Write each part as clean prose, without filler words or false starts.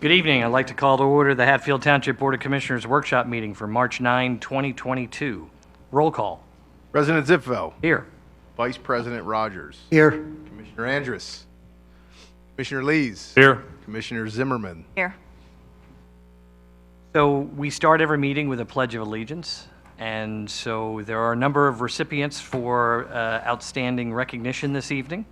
Good evening. I'd like to call to order the Hatfield Township Board of Commissioners Workshop Meeting for March 9, 2022. Roll call. President Zipfel. Here. Vice President Rogers. Here. Commissioner Andrus. Commissioner Lees. Here. Commissioner Zimmerman. Here. So we start every meeting with a Pledge of Allegiance. And so there are a number of recipients for outstanding recognition this evening.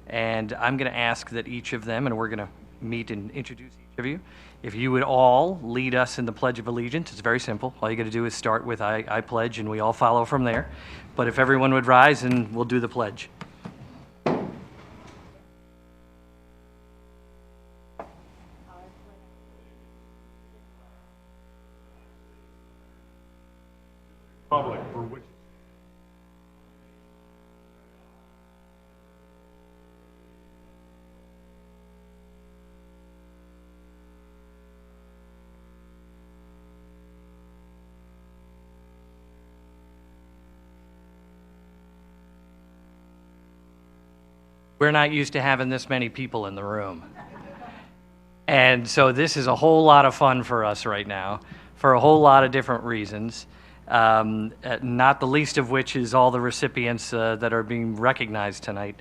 And I'm going to ask that each of them, and we're going to meet and introduce each of you, if you would all lead us in the Pledge of Allegiance. It's very simple. All you got to do is start with I pledge, and we all follow from there. But if everyone would rise, and we'll do the pledge. Public for which We're not used to having this many people in the room. And so this is a whole lot of fun for us right now, for a whole lot of different reasons, not the least of which is all the recipients that are being recognized tonight.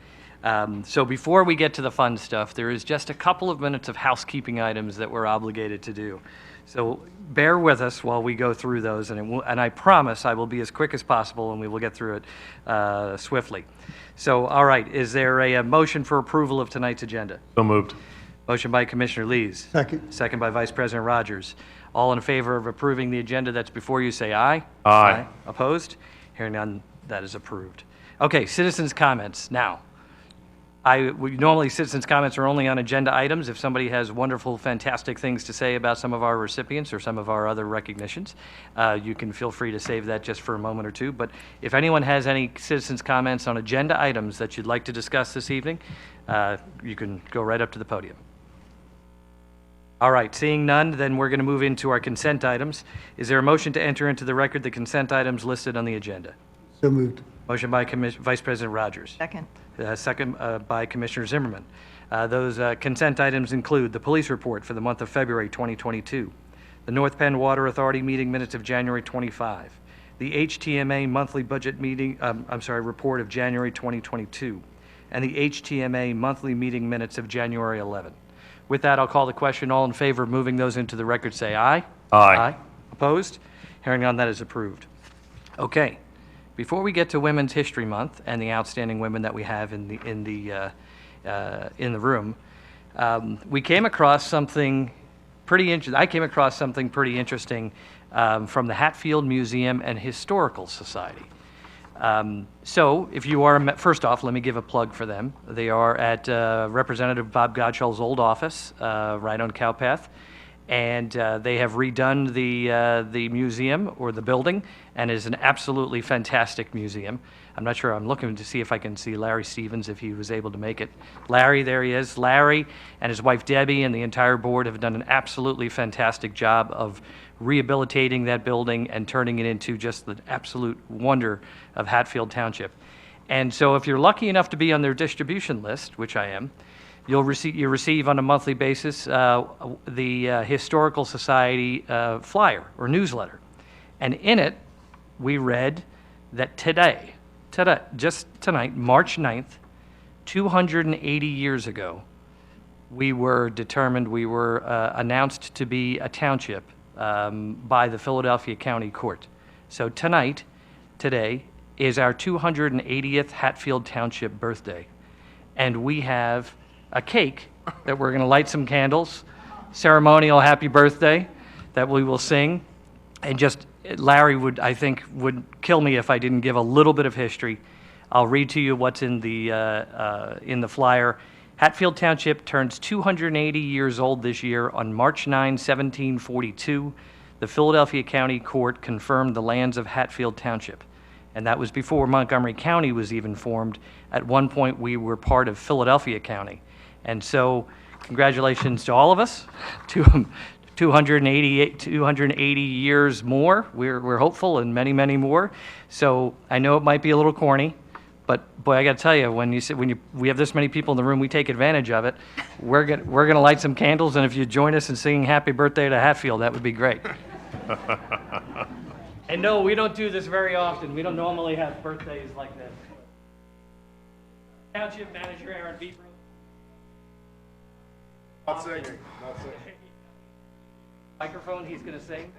So before we get to the fun stuff, there is just a couple of minutes of housekeeping items that we're obligated to do. So bear with us while we go through those, and I promise I will be as quick as possible, and we will get through it swiftly. So, all right, is there a motion for approval of tonight's agenda? so moved. Motion by Commissioner Lees. Second. Second by Vice President Rogers. All in favor of approving the agenda that's before you, say aye. Aye. Opposed? Hearing none, that is approved. Okay, citizens' comments. Now, normally citizens' comments are only on agenda items. If somebody has wonderful, fantastic things to say about some of our recipients or some of our other recognitions, you can feel free to save that just for a moment or two. But if anyone has any citizens' comments on agenda items that you'd like to discuss this evening, you can go right up to the podium. All right, seeing none, then we're going to move into our consent items. Is there a motion to enter into the record the consent items listed on the agenda? So moved. Motion by Vice President Rogers. Second. Second by Commissioner Zimmerman. Those consent items include the police report for the month of February 2022, the North Penn Water Authority meeting minutes of January 25, the HTMA monthly budget meeting, report of January 2022, and the HTMA monthly meeting minutes of January 11. With that, I'll call the question. All in favor of moving those into the record, say aye. Aye. Opposed? Hearing none, that is approved. Okay. Before we get to Women's History Month and the outstanding women that we have in the room, we came across something pretty interesting. I came across something pretty interesting from the Hatfield Museum and Historical Society. So, if you are, first off, let me give a plug for them. They are at Representative Bob Godshall's old office, right on Cowpath. And they have redone the museum, or the building, and is an absolutely fantastic museum. I'm not sure, I'm looking to see if I can see Larry Stevens, if he was able to make it. Larry, there he is. Larry and his wife Debbie and the entire board have done an absolutely fantastic job of rehabilitating that building and turning it into just the absolute wonder of Hatfield Township. And so if you're lucky enough to be on their distribution list, which I am, you receive on a monthly basis the Historical Society flyer or newsletter. And in it, we read that today, just tonight, March 9th, 280 years ago, we were announced to be a township by the Philadelphia County Court. So today, is our 280th Hatfield Township birthday. And we have a cake that we're going to light some candles, ceremonial happy birthday that we will sing. And just, Larry would kill me if I didn't give a little bit of history. I'll read to you what's in the flyer. Hatfield Township turns 280 years old this year. On March 9, 1742, the Philadelphia County Court confirmed the lands of Hatfield Township. And that was before Montgomery County was even formed. At one point, we were part of Philadelphia County. And so, congratulations to all of us. 280 years more. We're hopeful, and many, many more. So I know it might be a little corny, But boy, I got to tell you, we have this many people in the room, we take advantage of it. We're gonna light some candles, and if you join us in singing "Happy Birthday" to Hatfield, that would be great. And no, we don't do this very often. We don't normally have birthdays like this. Township Manager Aaron Beebro. Not singing. Microphone, he's gonna sing.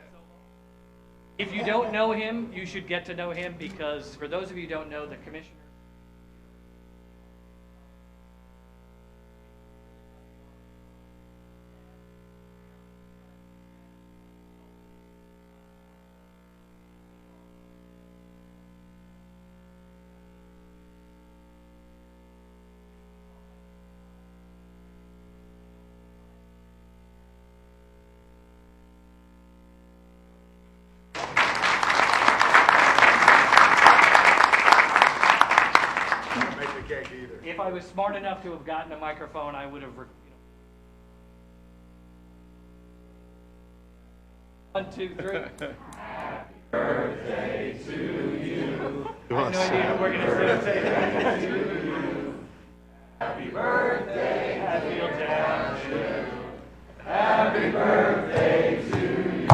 If you don't know him, you should get to know him, because for those of you who don't know, the commissioner. Make the cake either. If I was smart enough to have gotten a microphone, I would have. 1, 2, 3. Happy birthday to you. I have no idea how we're going to say that to you. Happy birthday, Hatfield Township. Happy birthday to you.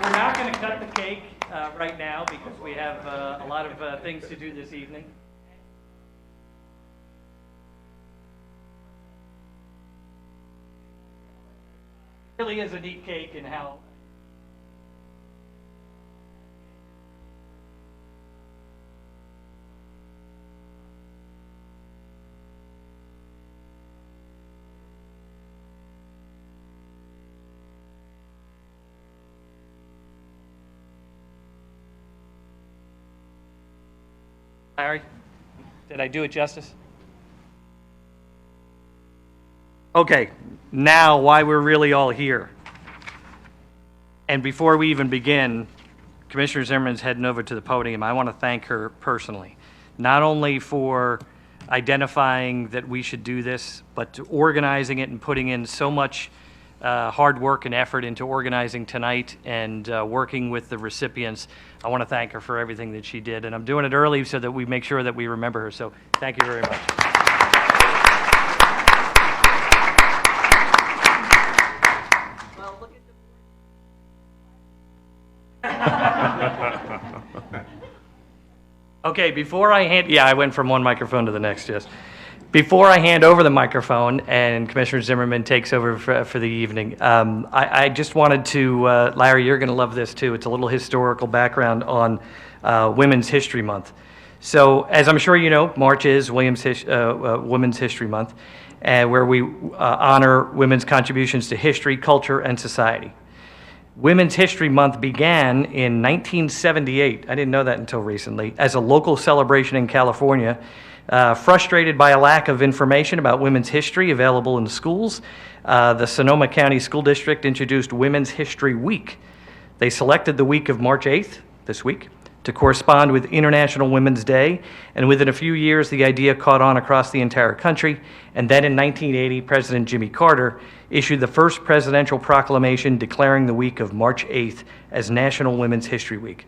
We're not going to cut the cake right now because we have a lot of things to do this evening. It really is a neat cake and how. Larry, did I do it justice? Okay, now why we're really all here. And before we even begin, Commissioner Zimmerman's heading over to the podium. I want to thank her personally, not only for identifying that we should do this, but to organizing it and putting in so much hard work and effort into organizing tonight and working with the recipients. I want to thank her for everything that she did, and I'm doing it early so that we make sure that we remember her. So thank you very much. Well, look at Okay, before I hand, I went from one microphone to the next, yes. Before I hand over the microphone and Commissioner Zimmerman takes over for the evening, I just wanted to, Larry, you're going to love this too. It's a little historical background on Women's History Month. So, as I'm sure you know, March is Women's History Month, where we honor women's contributions to history, culture, and society. Women's History Month began in 1978, I didn't know that until recently, as a local celebration in California. Frustrated by a lack of information about women's history available in the schools, the Sonoma County School District introduced Women's History Week. They selected the week of March 8th, this week, to correspond with International Women's Day, and within a few years the idea caught on across the entire country, and then in 1980 President Jimmy Carter issued the first presidential proclamation declaring the week of March 8th as National Women's History Week.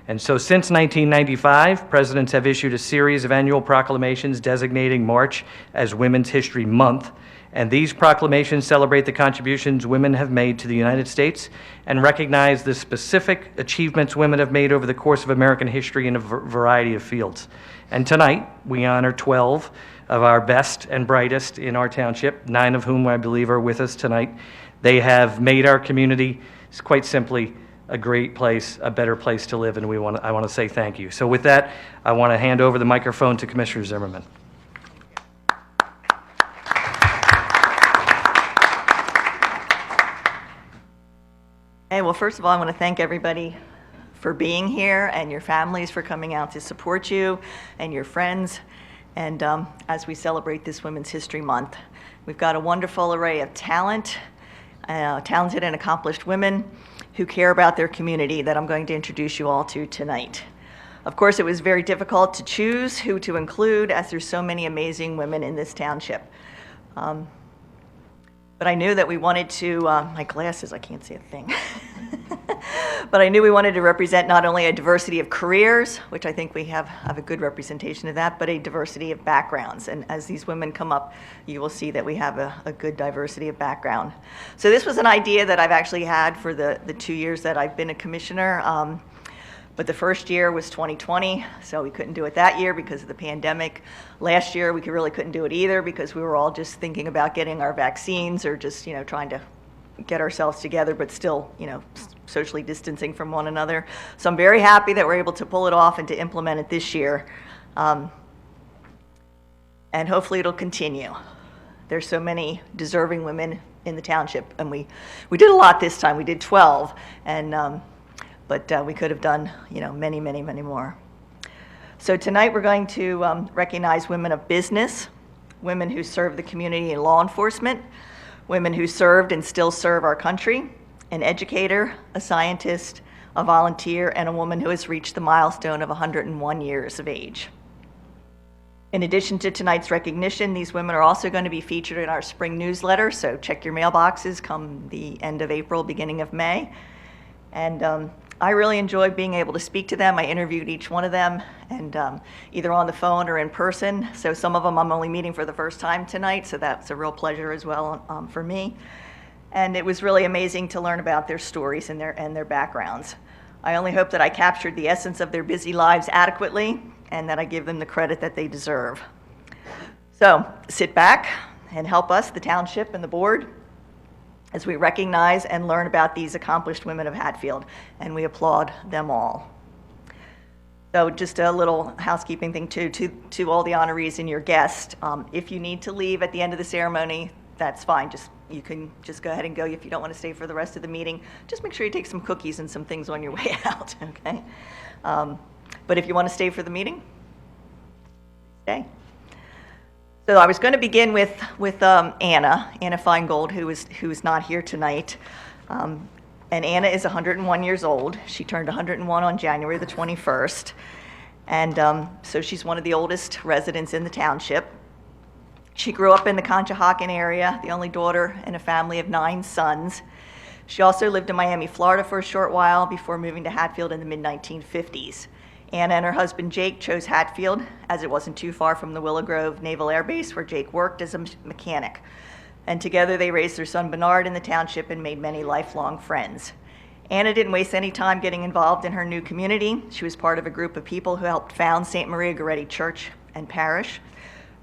And so since 1995, presidents have issued a series of annual proclamations designating March as Women's History Month, and these proclamations celebrate the contributions women have made to the United States and recognize the specific achievements women have made over the course of American history in a variety of fields. And tonight, we honor 12 of our best and brightest in our township, 9 of whom I believe are with us tonight. They have made our community, quite simply, a great place, a better place to live, and I want to say thank you. So with that, I want to hand over the microphone to Commissioner Zimmerman. Hey, well, first of all, I want to thank everybody for being here and your families for coming out to support you and your friends. And as we celebrate this Women's History Month, we've got a wonderful array of talented and accomplished women who care about their community that I'm going to introduce you all to tonight. Of course, it was very difficult to choose who to include, as there's so many amazing women in this township. But I knew that we wanted to, my glasses, I can't see a thing. But I knew we wanted to represent not only a diversity of careers, which I think we have a good representation of that, but a diversity of backgrounds. And as these women come up, you will see that we have a good diversity of background. So this was an idea that I've actually had for the 2 years that I've been a commissioner. But the first year was 2020, so we couldn't do it that year because of the pandemic. Last year, we really couldn't do it either because we were all just thinking about getting our vaccines or just, trying to get ourselves together, but still, socially distancing from one another. So I'm very happy that we're able to pull it off and to implement it this year. And hopefully it'll continue. There's so many deserving women in the township, and we did a lot this time. We did 12, but we could have done, many, many, many more. So tonight we're going to recognize women of business, women who serve the community in law enforcement, women who served and still serve our country, an educator, a scientist, a volunteer, and a woman who has reached the milestone of 101 years of age. In addition to tonight's recognition, these women are also going to be featured in our spring newsletter, so check your mailboxes come the end of April, beginning of May. And I really enjoyed being able to speak to them. I interviewed each one of them, and either on the phone or in person. So some of them I'm only meeting for the first time tonight, so that's a real pleasure as well for me. And it was really amazing to learn about their stories and their backgrounds. I only hope that I captured the essence of their busy lives adequately and that I give them the credit that they deserve. So sit back and help us, the township and the board, as we recognize and learn about these accomplished women of Hatfield, and we applaud them all. So just a little housekeeping thing too, to all the honorees and your guests. If you need to leave at the end of the ceremony, that's fine. You can just go ahead and go. If you don't want to stay for the rest of the meeting, just make sure you take some cookies and some things on your way out, okay? But if you want to stay for the meeting, stay. So I was going to begin with Anna Feingold, who is not here tonight. And Anna is 101 years old. She turned 101 on January the 21st. And so she's one of the oldest residents in the township. She grew up in the Conshohocken area, the only daughter in a family of 9 sons. She also lived in Miami, Florida for a short while before moving to Hatfield in the mid-1950s. Anna and her husband Jake chose Hatfield as it wasn't too far from the Willow Grove Naval Air Base where Jake worked as a mechanic. And together they raised their son Bernard in the township and made many lifelong friends. Anna didn't waste any time getting involved in her new community. She was part of a group of people who helped found St. Maria Goretti Church and Parish.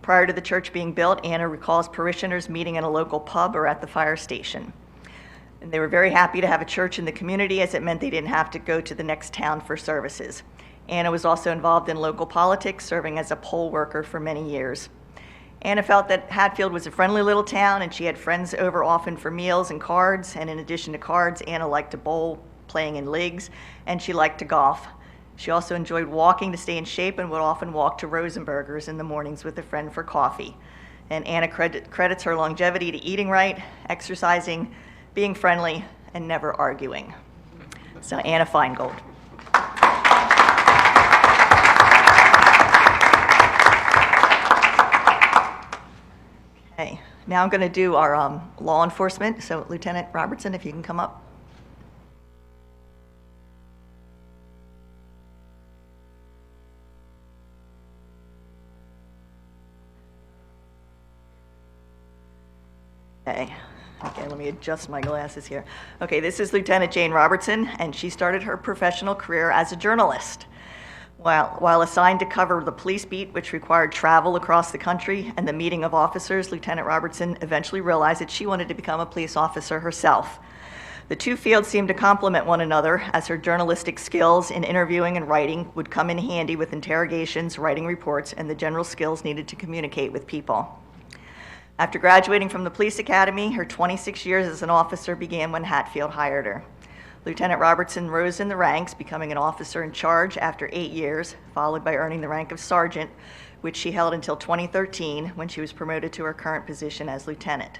Prior to the church being built, Anna recalls parishioners meeting in a local pub or at the fire station. And they were very happy to have a church in the community as it meant they didn't have to go to the next town for services. Anna was also involved in local politics, serving as a poll worker for many years. Anna felt that Hatfield was a friendly little town and she had friends over often for meals and cards. And in addition to cards, Anna liked to bowl, playing in leagues, and she liked to golf. She also enjoyed walking to stay in shape and would often walk to Rosenberger's in the mornings with a friend for coffee. And Anna credits her longevity to eating right, exercising, being friendly, and never arguing. So Anna Feingold. Okay, now I'm going to do our law enforcement. So Lieutenant Robertson, if you can come up. Okay, let me adjust my glasses here. Okay, this is Lieutenant Jane Robertson, and she started her professional career as a journalist. While assigned to cover the police beat, which required travel across the country and the meeting of officers, Lieutenant Robertson eventually realized that she wanted to become a police officer herself. The two fields seemed to complement one another, as her journalistic skills in interviewing and writing would come in handy with interrogations, writing reports, and the general skills needed to communicate with people. After graduating from the police academy, her 26 years as an officer began when Hatfield hired her. Lieutenant Robertson rose in the ranks, becoming an officer in charge after 8 years, followed by earning the rank of sergeant, which she held until 2013 when she was promoted to her current position as lieutenant.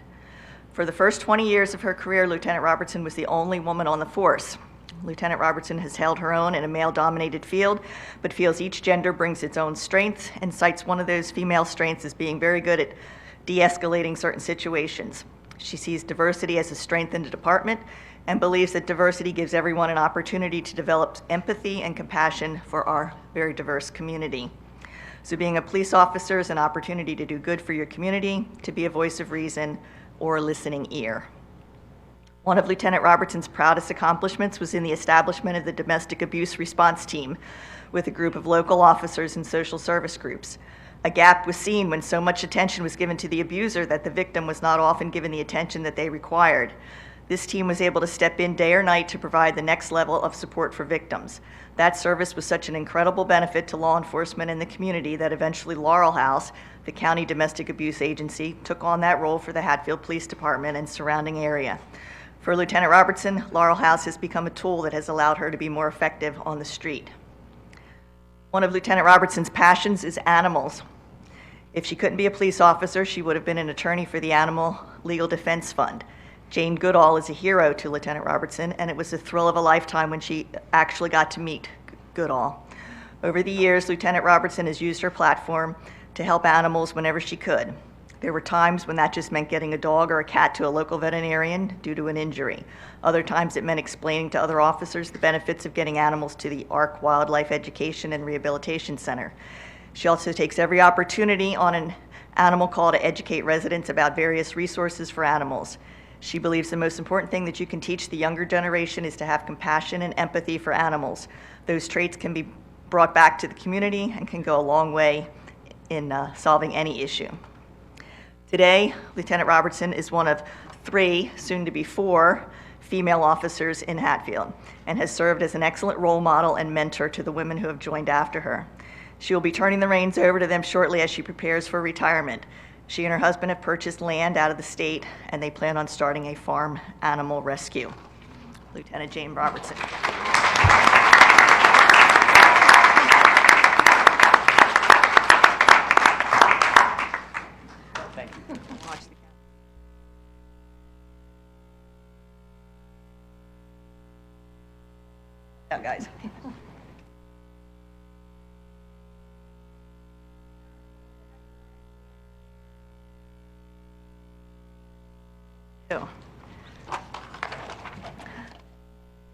For the first 20 years of her career, Lieutenant Robertson was the only woman on the force. Lieutenant Robertson has held her own in a male-dominated field, but feels each gender brings its own strengths and cites one of those female strengths as being very good at de-escalating certain situations. She sees diversity as a strength in the department and believes that diversity gives everyone an opportunity to develop empathy and compassion for our very diverse community. So being a police officer is an opportunity to do good for your community, to be a voice of reason or a listening ear. One of Lieutenant Robertson's proudest accomplishments was in the establishment of the Domestic Abuse Response Team with a group of local officers and social service groups. A gap was seen when so much attention was given to the abuser that the victim was not often given the attention that they required. This team was able to step in day or night to provide the next level of support for victims. That service was such an incredible benefit to law enforcement and the community that eventually Laurel House, the county domestic abuse agency, took on that role for the Hatfield Police Department and surrounding area. For Lieutenant Robertson, Laurel House has become a tool that has allowed her to be more effective on the street. One of Lieutenant Robertson's passions is animals. If she couldn't be a police officer, she would have been an attorney for the Animal Legal Defense Fund. Jane Goodall is a hero to Lieutenant Robertson, and it was the thrill of a lifetime when she actually got to meet Goodall. Over the years, Lieutenant Robertson has used her platform to help animals whenever she could. There were times when that just meant getting a dog or a cat to a local veterinarian due to an injury. Other times it meant explaining to other officers the benefits of getting animals to the ARC Wildlife Education and Rehabilitation Center. She also takes every opportunity on an animal call to educate residents about various resources for animals. She believes the most important thing that you can teach the younger generation is to have compassion and empathy for animals. Those traits can be brought back to the community and can go a long way in solving any issue. Today, Lieutenant Robertson is one of 3, soon to be 4, female officers in Hatfield and has served as an excellent role model and mentor to the women who have joined after her. She will be turning the reins over to them shortly as she prepares for retirement. She and her husband have purchased land out of the state, and they plan on starting a farm animal rescue. Lieutenant Jane Robertson. Thank you. Watch the camera. Yeah, guys.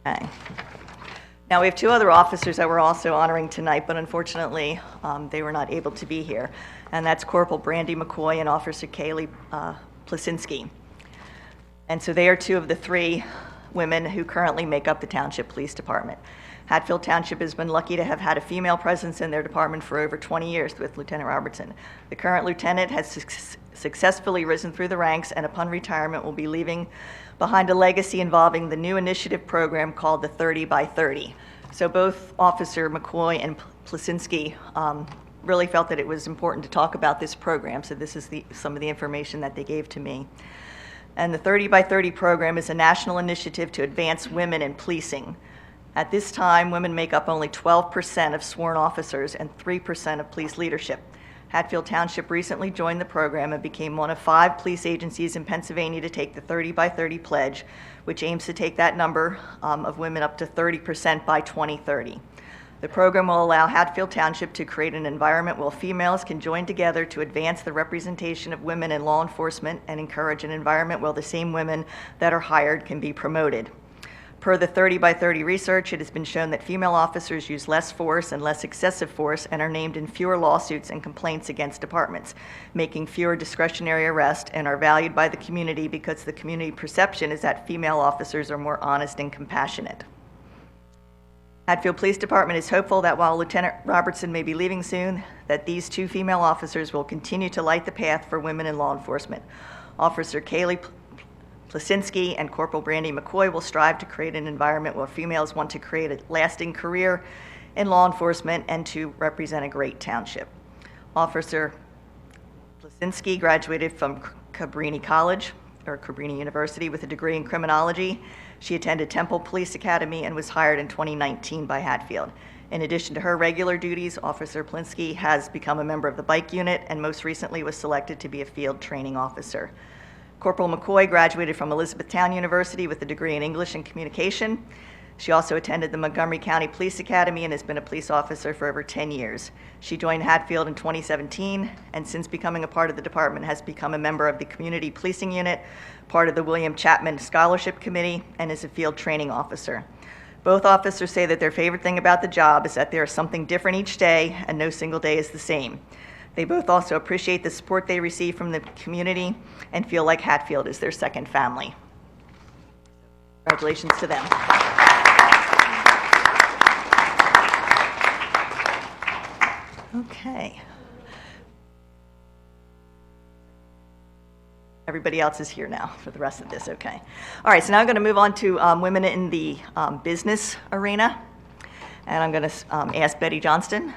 Okay. Now, we have 2 other officers that we're also honoring tonight, but unfortunately, they were not able to be here. And that's Corporal Brandy McCoy and Officer Kaylee Plasinski. And so they are 2 of the 3 women who currently make up the Township Police Department. Hatfield Township has been lucky to have had a female presence in their department for over 20 years with Lieutenant Robertson. The current lieutenant has successfully risen through the ranks, and upon retirement will be leaving behind a legacy involving the new initiative program called the 30 by 30. So both Officer McCoy and Plasinski really felt that it was important to talk about this program, so this is some of the information that they gave to me. And the 30 by 30 program is a national initiative to advance women in policing. At this time, women make up only 12% of sworn officers and 3% of police leadership. Hatfield Township recently joined the program and became one of 5 police agencies in Pennsylvania to take the 30 by 30 pledge, which aims to take that number of women up to 30% by 2030. The program will allow Hatfield Township to create an environment where females can join together to advance the representation of women in law enforcement and encourage an environment where the same women that are hired can be promoted. Per the 30 by 30 research, it has been shown that female officers use less force and less excessive force and are named in fewer lawsuits and complaints against departments, making fewer discretionary arrests, and are valued by the community because the community perception is that female officers are more honest and compassionate. Hatfield Police Department is hopeful that while Lieutenant Robertson may be leaving soon, that these 2 female officers will continue to light the path for women in law enforcement. Officer Kaylee Plasinski and Corporal Brandy McCoy will strive to create an environment where females want to create a lasting career in law enforcement and to represent a great township. Officer Plasinski graduated from Cabrini University with a degree in criminology. She attended Temple Police Academy and was hired in 2019 by Hatfield. In addition to her regular duties, Officer Plasinski has become a member of the bike unit and most recently was selected to be a field training officer. Corporal McCoy graduated from Elizabethtown University with a degree in English and Communication. She also attended the Montgomery County Police Academy and has been a police officer for over 10 years. She joined Hatfield in 2017, and since becoming a part of the department has become a member of the Community Policing Unit, part of the William Chapman Scholarship Committee, and is a field training officer. Both officers say that their favorite thing about the job is that there is something different each day and no single day is the same. They both also appreciate the support they receive from the community and feel like Hatfield is their second family. Congratulations to them. Okay. Everybody else is here now for the rest of this, okay. All right, so now I'm going to move on to women in the business arena. And I'm going to ask Betty Johnston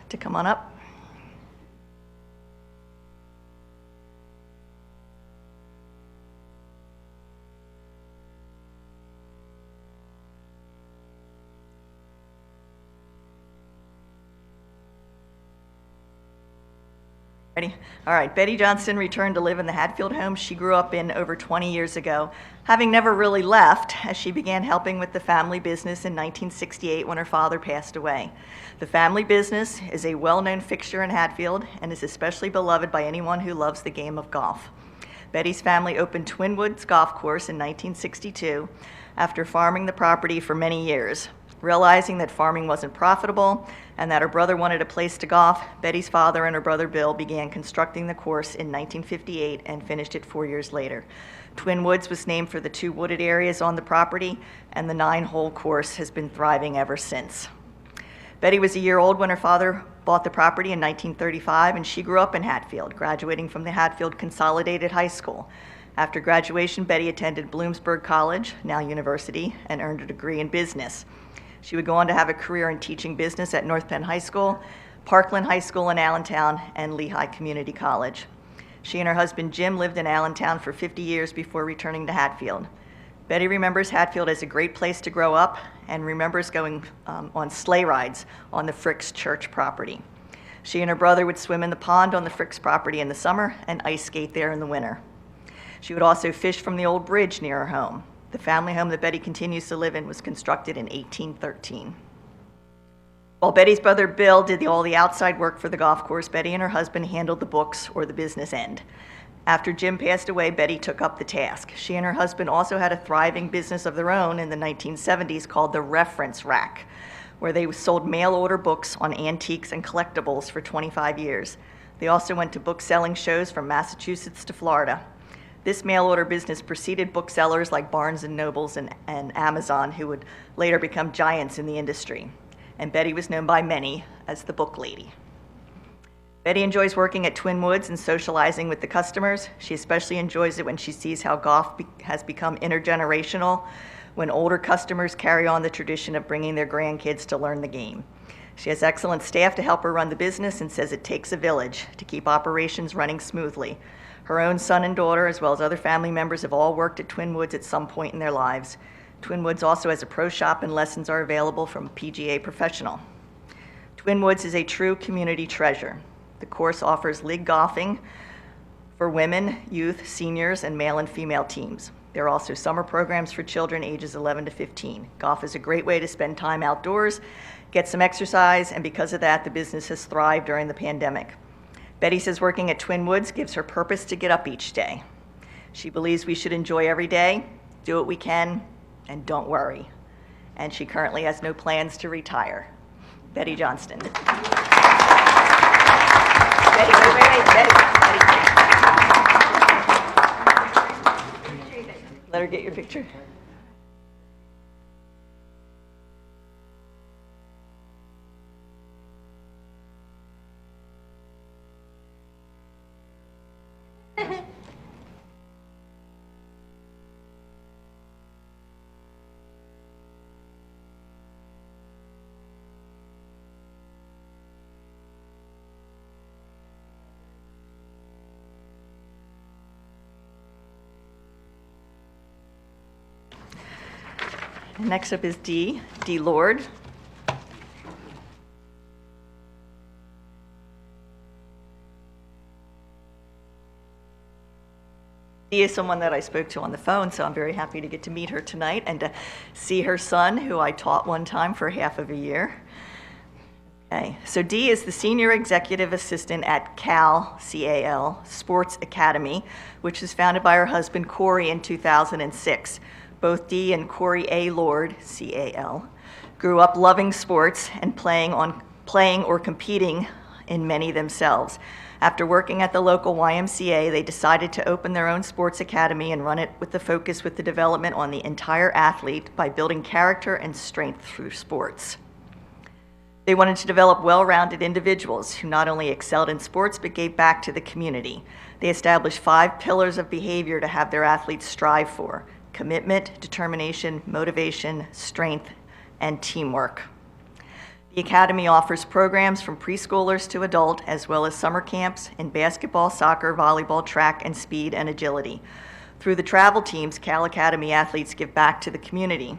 to come on up. Ready? All right, Betty Johnston returned to live in the Hatfield home she grew up in over 20 years ago, having never really left as she began helping with the family business in 1968 when her father passed away. The family business is a well-known fixture in Hatfield and is especially beloved by anyone who loves the game of golf. Betty's family opened Twin Woods Golf Course in 1962 after farming the property for many years. Realizing that farming wasn't profitable and that her brother wanted a place to golf, Betty's father and her brother Bill began constructing the course in 1958 and finished it 4 years later. Twin Woods was named for the 2 wooded areas on the property, and the 9-hole course has been thriving ever since. Betty was a year old when her father bought the property in 1935, and she grew up in Hatfield, graduating from the Hatfield Consolidated High School. After graduation, Betty attended Bloomsburg College, now university, and earned a degree in business. She would go on to have a career in teaching business at North Penn High School, Parkland High School in Allentown, and Lehigh Community College. She and her husband Jim lived in Allentown for 50 years before returning to Hatfield. Betty remembers Hatfield as a great place to grow up and remembers going on sleigh rides on the Fricks Church property. She and her brother would swim in the pond on the Fricks property in the summer and ice skate there in the winter. She would also fish from the old bridge near her home. The family home that Betty continues to live in was constructed in 1813. While Betty's brother Bill did all the outside work for the golf course, Betty and her husband handled the books or the business end. After Jim passed away, Betty took up the task. She and her husband also had a thriving business of their own in the 1970s called the Reference Rack, where they sold mail-order books on antiques and collectibles for 25 years. They also went to book-selling shows from Massachusetts to Florida. This mail-order business preceded booksellers like Barnes & Nobles and Amazon, who would later become giants in the industry. And Betty was known by many as the book lady. Betty enjoys working at Twin Woods and socializing with the customers. She especially enjoys it when she sees how golf has become intergenerational, when older customers carry on the tradition of bringing their grandkids to learn the game. She has excellent staff to help her run the business and says it takes a village to keep operations running smoothly. Her own son and daughter, as well as other family members, have all worked at Twin Woods at some point in their lives. Twin Woods also has a pro shop, and lessons are available from a PGA professional. Twin Woods is a true community treasure. The course offers league golfing for women, youth, seniors, and male and female teams. There are also summer programs for children ages 11 to 15. Golf is a great way to spend time outdoors, get some exercise, and because of that, the business has thrived during the pandemic. Betty says working at Twin Woods gives her purpose to get up each day. She believes we should enjoy every day, do what we can, and don't worry. And she currently has no plans to retire. Betty Johnston. Betty, wait, Betty. Let her get your picture. Next up is Dee Lord. Dee is someone that I spoke to on the phone, so I'm very happy to get to meet her tonight and to see her son, who I taught one time for half of a year. Okay, so Dee is the Senior Executive Assistant at CAL Sports Academy, which was founded by her husband Corey in 2006. Both Dee and Corey A. Lord, CAL, grew up loving sports and playing or competing in many themselves. After working at the local YMCA, they decided to open their own sports academy and run it with the focus with the development on the entire athlete by building character and strength through sports. They wanted to develop well-rounded individuals who not only excelled in sports but gave back to the community. They established 5 pillars of behavior to have their athletes strive for: commitment, determination, motivation, strength, and teamwork. The Academy offers programs from preschoolers to adult, as well as summer camps in basketball, soccer, volleyball, track, and speed and agility. Through the travel teams, Cal Academy athletes give back to the community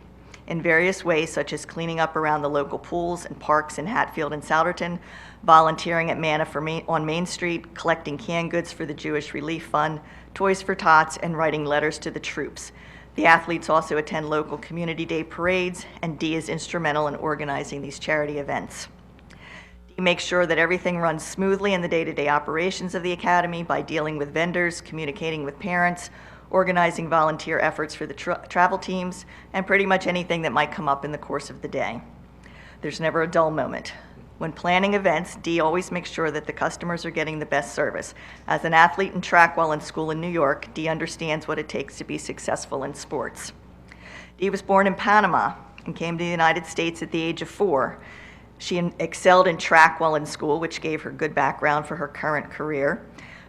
in various ways, such as cleaning up around the local pools and parks in Hatfield and Souderton, volunteering at Manna on Main Street, collecting canned goods for the Jewish Relief Fund, Toys for Tots, and writing letters to the troops. The athletes also attend local community day parades, and Dee is instrumental in organizing these charity events. Dee makes sure that everything runs smoothly in the day-to-day operations of the academy by dealing with vendors, communicating with parents, organizing volunteer efforts for the travel teams, and pretty much anything that might come up in the course of the day. There's never a dull moment. When planning events, Dee always makes sure that the customers are getting the best service. As an athlete in track while in school in New York, Dee understands what it takes to be successful in sports. Dee was born in Panama and came to the United States at the age of 4. She excelled in track while in school, which gave her good background for her current career.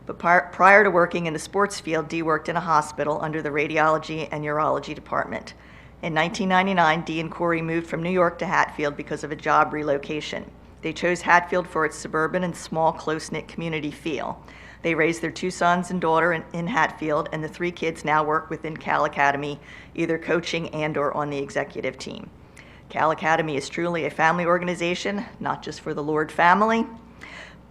But prior to working in the sports field, Dee worked in a hospital under the radiology and urology department. In 1999, Dee and Corey moved from New York to Hatfield because of a job relocation. They chose Hatfield for its suburban and small, close-knit community feel. They raised their 2 sons and daughter in Hatfield, and the 3 kids now work within Cal Academy, either coaching and or on the executive team. Cal Academy is truly a family organization, not just for the Lord family,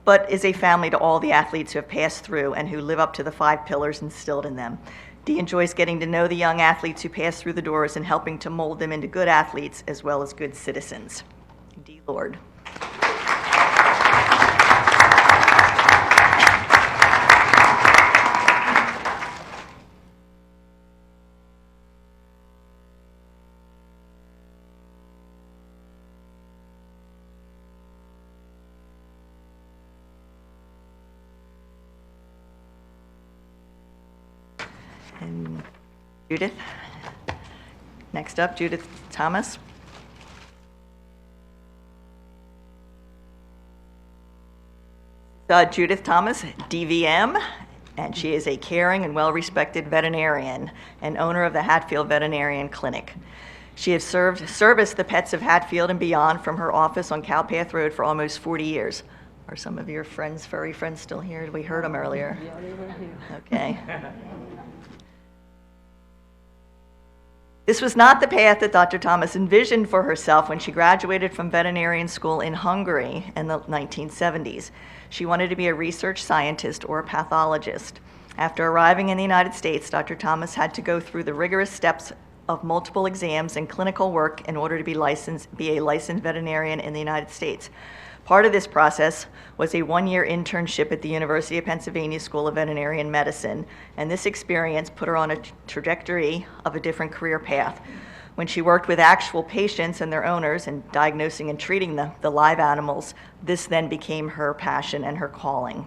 but is a family to all the athletes who have passed through and who live up to the 5 pillars instilled in them. Dee enjoys getting to know the young athletes who pass through the doors and helping to mold them into good athletes as well as good citizens. Dee Lord. And Judith. Next up, Judith Thomas. Judith Thomas, DVM, and she is a caring and well-respected veterinarian and owner of the Hatfield Veterinarian Clinic. She has serviced the pets of Hatfield and beyond from her office on Cowpath Road for almost 40 years. Are some of your friends, furry friends, still here? We heard them earlier. Yeah, they were here. Okay. This was not the path that Dr. Thomas envisioned for herself when she graduated from veterinarian school in Hungary in the 1970s. She wanted to be a research scientist or a pathologist. After arriving in the United States, Dr. Thomas had to go through the rigorous steps of multiple exams and clinical work in order to be a licensed veterinarian in the United States. Part of this process was a 1-year internship at the University of Pennsylvania School of Veterinarian Medicine, and this experience put her on a trajectory of a different career path. When she worked with actual patients and their owners and diagnosing and treating the live animals, this then became her passion and her calling.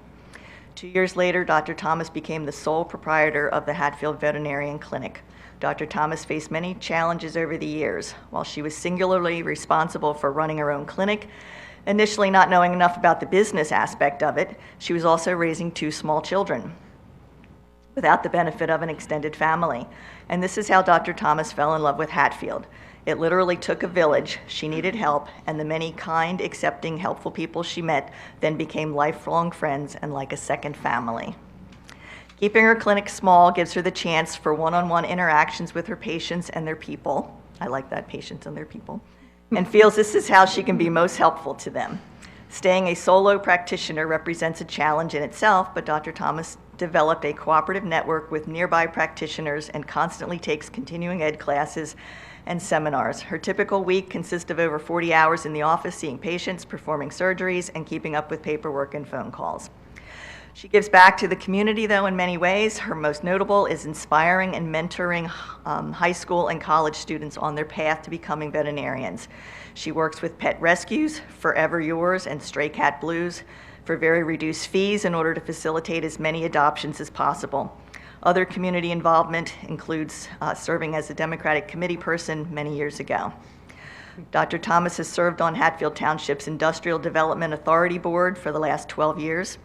2 years later, Dr. Thomas became the sole proprietor of the Hatfield Veterinarian Clinic. Dr. Thomas faced many challenges over the years. While she was singularly responsible for running her own clinic, initially not knowing enough about the business aspect of it, she was also raising 2 small children without the benefit of an extended family. And this is how Dr. Thomas fell in love with Hatfield. It literally took a village. She needed help, and the many kind, accepting, helpful people she met then became lifelong friends and like a second family. Keeping her clinic small gives her the chance for one-on-one interactions with her patients and their people. I like that, patients and their people. And feels this is how she can be most helpful to them. Staying a solo practitioner represents a challenge in itself, but Dr. Thomas developed a cooperative network with nearby practitioners and constantly takes continuing ed classes and seminars. Her typical week consists of over 40 hours in the office seeing patients, performing surgeries, and keeping up with paperwork and phone calls. She gives back to the community, though, in many ways. Her most notable is inspiring and mentoring high school and college students on their path to becoming veterinarians. She works with pet rescues, Forever Yours, and Stray Cat Blues for very reduced fees in order to facilitate as many adoptions as possible. Other community involvement includes serving as a Democratic committee person many years ago. Dr. Thomas has served on Hatfield Township's Industrial Development Authority Board for the last 12 years.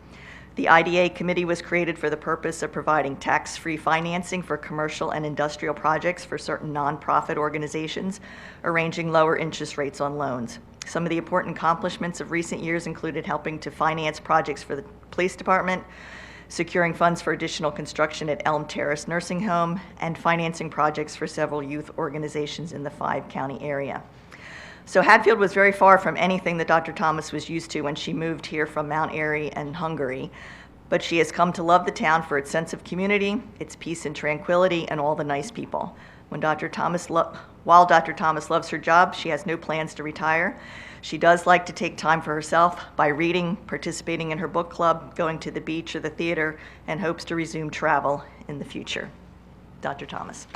The IDA committee was created for the purpose of providing tax-free financing for commercial and industrial projects for certain nonprofit organizations, arranging lower interest rates on loans. Some of the important accomplishments of recent years included helping to finance projects for the police department, securing funds for additional construction at Elm Terrace Nursing Home, and financing projects for several youth organizations in the 5-county area. So Hatfield was very far from anything that Dr. Thomas was used to when she moved here from Mount Airy and Hungary, but she has come to love the town for its sense of community, its peace and tranquility, and all the nice people. While Dr. Thomas loves her job, she has no plans to retire. She does like to take time for herself by reading, participating in her book club, going to the beach or the theater, and hopes to resume travel in the future. Dr. Thomas.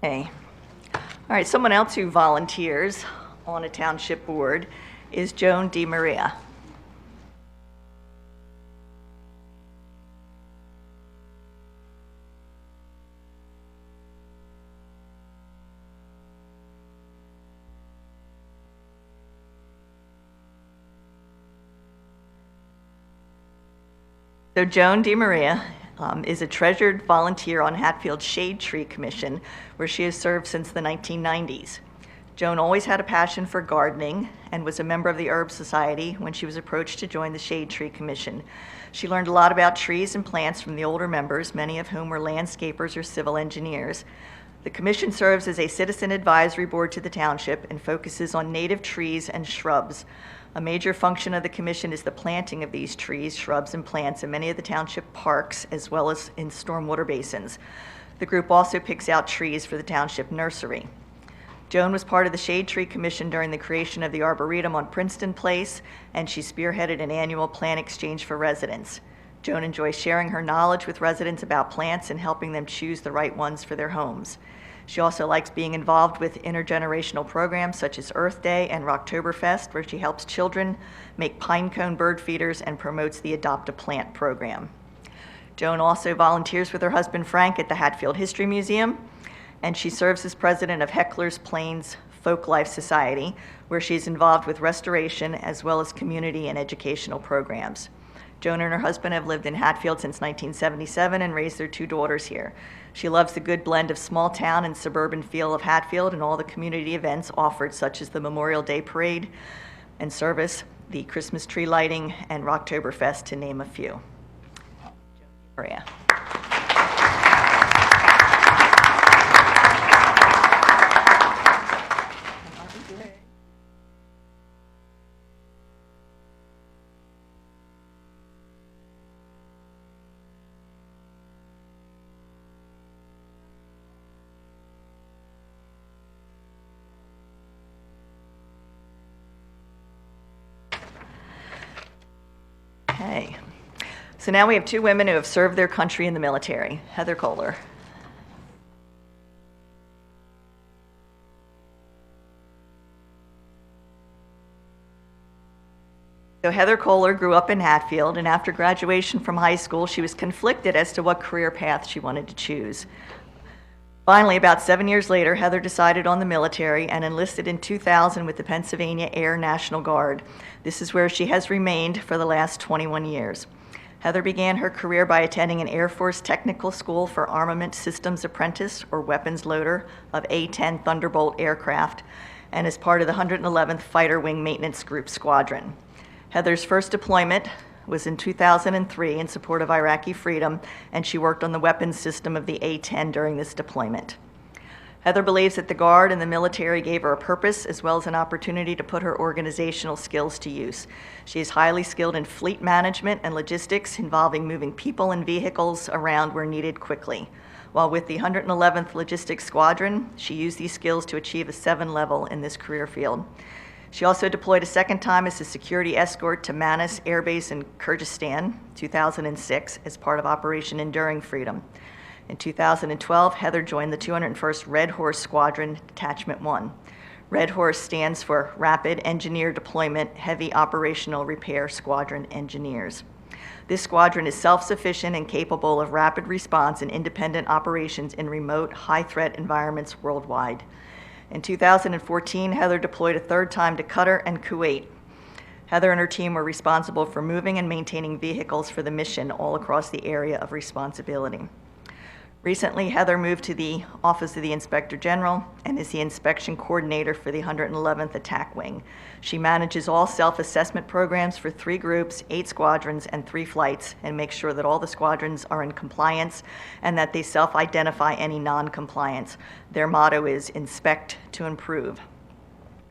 Okay. All right, someone else who volunteers on a township board is Joan DiMaria. So Joan DiMaria is a treasured volunteer on Hatfield's Shade Tree Commission, where she has served since the 1990s. Joan always had a passion for gardening and was a member of the Herb Society when she was approached to join the Shade Tree Commission. She learned a lot about trees and plants from the older members, many of whom were landscapers or civil engineers. The commission serves as a citizen advisory board to the township and focuses on native trees and shrubs. A major function of the commission is the planting of these trees, shrubs, and plants in many of the township parks, as well as in stormwater basins. The group also picks out trees for the township nursery. Joan was part of the Shade Tree Commission during the creation of the Arboretum on Princeton Place, and she spearheaded an annual plant exchange for residents. Joan enjoys sharing her knowledge with residents about plants and helping them choose the right ones for their homes. She also likes being involved with intergenerational programs such as Earth Day and Rocktoberfest, where she helps children make pine cone bird feeders and promotes the Adopt a Plant program. Joan also volunteers with her husband Frank at the Hatfield History Museum, and she serves as president of Heckler's Plains Folklife Society, where she's involved with restoration as well as community and educational programs. Joan and her husband have lived in Hatfield since 1977 and raised their 2 daughters here. She loves the good blend of small town and suburban feel of Hatfield and all the community events offered, such as the Memorial Day Parade and service, the Christmas tree lighting, and Rocktoberfest, to name a few. Maria. Okay. So now we have 2 women who have served their country in the military. Heather Kohler. So Heather Kohler grew up in Hatfield, and after graduation from high school, she was conflicted as to what career path she wanted to choose. Finally, about 7 years later, Heather decided on the military and enlisted in 2000 with the Pennsylvania Air National Guard. This is where she has remained for the last 21 years. Heather began her career by attending an Air Force Technical School for Armament Systems Apprentice, or Weapons Loader, of A-10 Thunderbolt aircraft, and is part of the 111th Fighter Wing Maintenance Group Squadron. Heather's first deployment was in 2003 in support of Iraqi freedom, and she worked on the weapons system of the A-10 during this deployment. Heather believes that the Guard and the military gave her a purpose as well as an opportunity to put her organizational skills to use. She is highly skilled in fleet management and logistics involving moving people and vehicles around where needed quickly. While with the 111th Logistics Squadron, she used these skills to achieve a 7 level in this career field. She also deployed a second time as a security escort to Manas Air Base in Kyrgyzstan, 2006, as part of Operation Enduring Freedom. In 2012, Heather joined the 201st Red Horse Squadron, Detachment 1. Red Horse stands for Rapid Engineer Deployment Heavy Operational Repair Squadron Engineers. This squadron is self-sufficient and capable of rapid response and independent operations in remote, high-threat environments worldwide. In 2014, Heather deployed a third time to Qatar and Kuwait. Heather and her team were responsible for moving and maintaining vehicles for the mission all across the area of responsibility. Recently, Heather moved to the Office of the Inspector General and is the inspection coordinator for the 111th Attack Wing. She manages all self-assessment programs for 3 groups, 8 squadrons, and 3 flights, and makes sure that all the squadrons are in compliance and that they self-identify any non-compliance. Their motto is inspect to improve.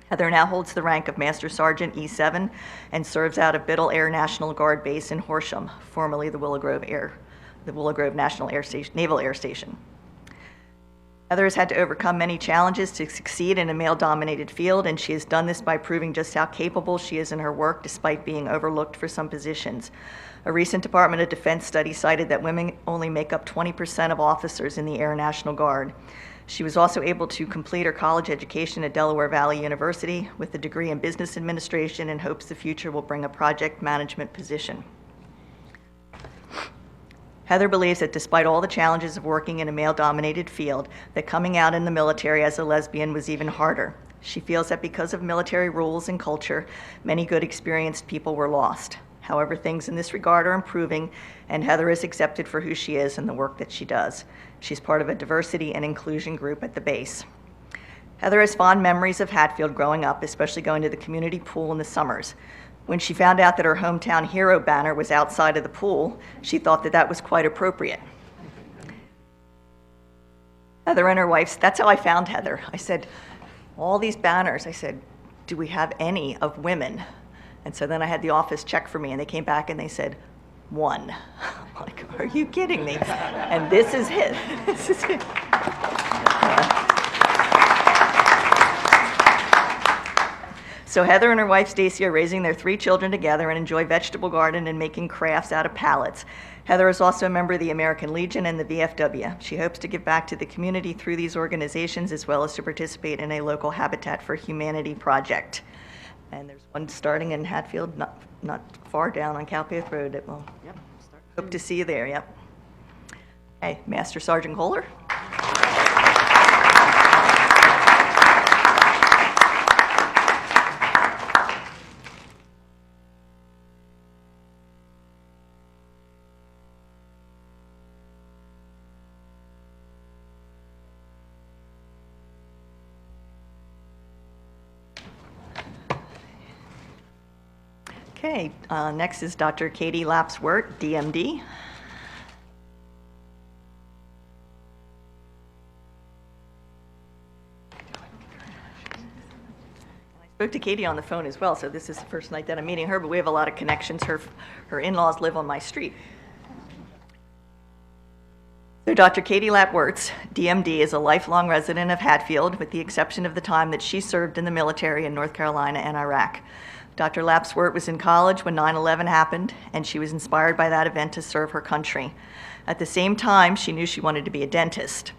Heather now holds the rank of Master Sergeant E7 and serves out of Biddle Air National Guard Base in Horsham, formerly the Willow Grove Naval Air Station. Heather has had to overcome many challenges to succeed in a male-dominated field, and she has done this by proving just how capable she is in her work despite being overlooked for some positions. A recent Department of Defense study cited that women only make up 20% of officers in the Air National Guard. She was also able to complete her college education at Delaware Valley University with a degree in business administration and hopes the future will bring a project management position. Heather believes that despite all the challenges of working in a male-dominated field, that coming out in the military as a lesbian was even harder. She feels that because of military rules and culture, many good experienced people were lost. However, things in this regard are improving, and Heather is accepted for who she is and the work that she does. She's part of a diversity and inclusion group at the base. Heather has fond memories of Hatfield growing up, especially going to the community pool in the summers. When she found out that her hometown hero banner was outside of the pool, she thought that that was quite appropriate. Heather and her wife, that's how I found Heather. I said, all these banners, I said, do we have any of women? And so then I had the office check for me, and they came back and they said, 1. I'm like, are you kidding me? And this is it. This is it. So Heather and her wife Stacy are raising their 3 children together and enjoy vegetable garden and making crafts out of pallets. Heather is also a member of the American Legion and the VFW. She hopes to give back to the community through these organizations as well as to participate in a local Habitat for Humanity project. And there's one starting in Hatfield, not far down on Cowpath Road that will hope to see you there, yep. Hey, Master Sergeant Kohler. Okay, next is Dr. Katie Lapsworth, DMD. I spoke to Katie on the phone as well, so this is the first night that I'm meeting her, but we have a lot of connections. Her in-laws live on my street. So Dr. Katie Lapsworth, DMD, is a lifelong resident of Hatfield, with the exception of the time that she served in the military in North Carolina and Iraq. Dr. Lapsworth was in college when 9/11 happened, and she was inspired by that event to serve her country. At the same time, she knew she wanted to be a dentist.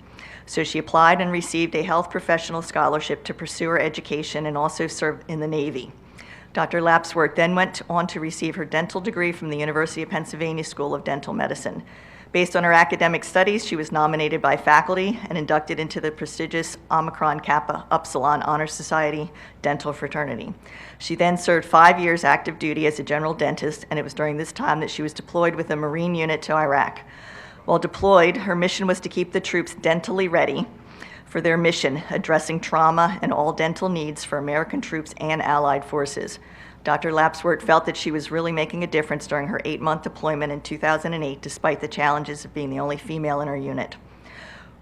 So she applied and received a health professional scholarship to pursue her education and also served in the Navy. Dr. Lapsworth then went on to receive her dental degree from the University of Pennsylvania School of Dental Medicine. Based on her academic studies, she was nominated by faculty and inducted into the prestigious Omicron Kappa Upsilon Honor Society dental fraternity. She then served 5 years active duty as a general dentist, and it was during this time that she was deployed with a Marine unit to Iraq. While deployed, her mission was to keep the troops dentally ready for their mission, addressing trauma and all dental needs for American troops and Allied forces. Dr. Lapsworth felt that she was really making a difference during her 8-month deployment in 2008, despite the challenges of being the only female in her unit.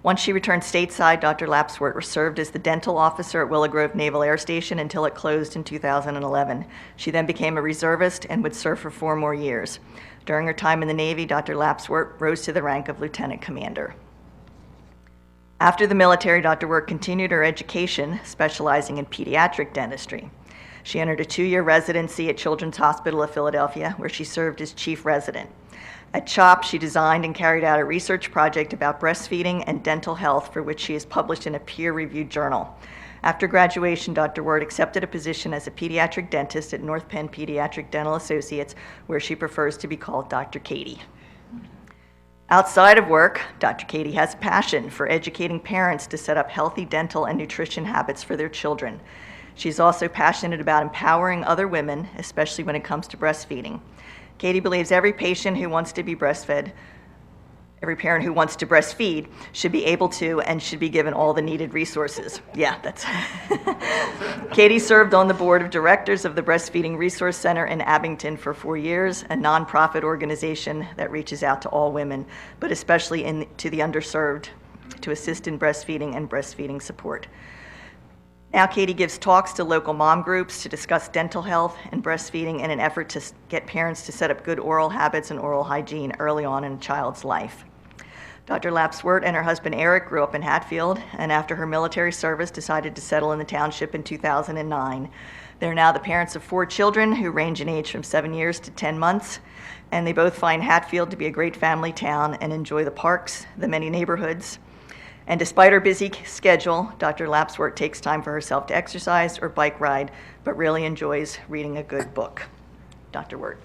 Once she returned stateside, Dr. Lapsworth served as the dental officer at Willow Grove Naval Air Station until it closed in 2011. She then became a reservist and would serve for 4 more years. During her time in the Navy, Dr. Lapsworth rose to the rank of lieutenant commander. After the military, Dr. Wirt continued her education, specializing in pediatric dentistry. She entered a 2-year residency at Children's Hospital of Philadelphia, where she served as chief resident. At CHOP, she designed and carried out a research project about breastfeeding and dental health, for which she is published in a peer-reviewed journal. After graduation, Dr. Wirt accepted a position as a pediatric dentist at North Penn Pediatric Dental Associates, where she prefers to be called Dr. Katie. Outside of work, Dr. Katie has a passion for educating parents to set up healthy dental and nutrition habits for their children. She's also passionate about empowering other women, especially when it comes to breastfeeding. Katie believes every patient who wants to be breastfed, every parent who wants to breastfeed should be able to and should be given all the needed resources. Yeah, that's... Katie served on the board of directors of the Breastfeeding Resource Center in Abington for 4 years, a nonprofit organization that reaches out to all women, but especially to the underserved, to assist in breastfeeding and breastfeeding support. Now Katie gives talks to local mom groups to discuss dental health and breastfeeding in an effort to get parents to set up good oral habits and oral hygiene early on in a child's life. Dr. Lapsworth and her husband Eric grew up in Hatfield, and after her military service decided to settle in the Township in 2009. They're now the parents of 4 children who range in age from 7 years to 10 months, and they both find Hatfield to be a great family town and enjoy the parks, the many neighborhoods. And despite her busy schedule, Dr. Lapsworth takes time for herself to exercise or bike ride, but really enjoys reading a good book. Dr. Wirt.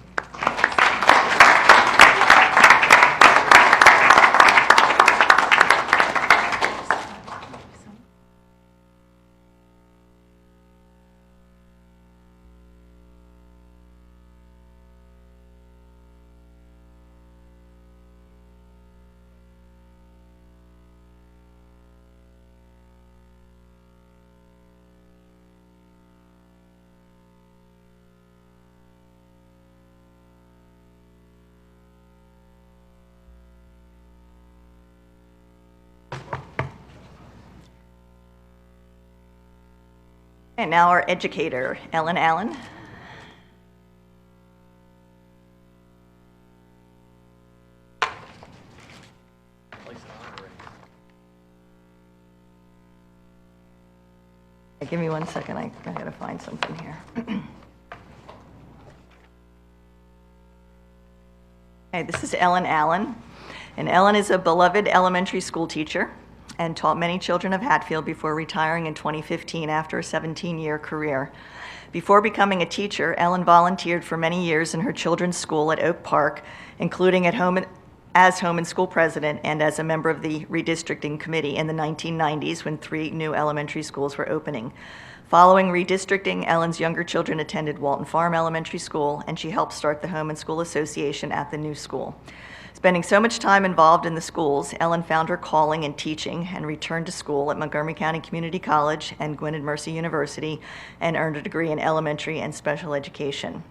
And now our educator, Ellen Allen. Give me 1 second, I gotta find something here. Okay, this is Ellen Allen, and Ellen is a beloved elementary school teacher and taught many children of Hatfield before retiring in 2015 after a 17-year career. Before becoming a teacher, Ellen volunteered for many years in her children's school at Oak Park, including as home and school president and as a member of the redistricting committee in the 1990s when 3 new elementary schools were opening. Following redistricting, Ellen's younger children attended Walton Farm Elementary School, and she helped start the Home and School Association at the new school. Spending so much time involved in the schools, Ellen found her calling in teaching and returned to school at Montgomery County Community College and Gwynedd Mercy University and earned a degree in elementary and special education.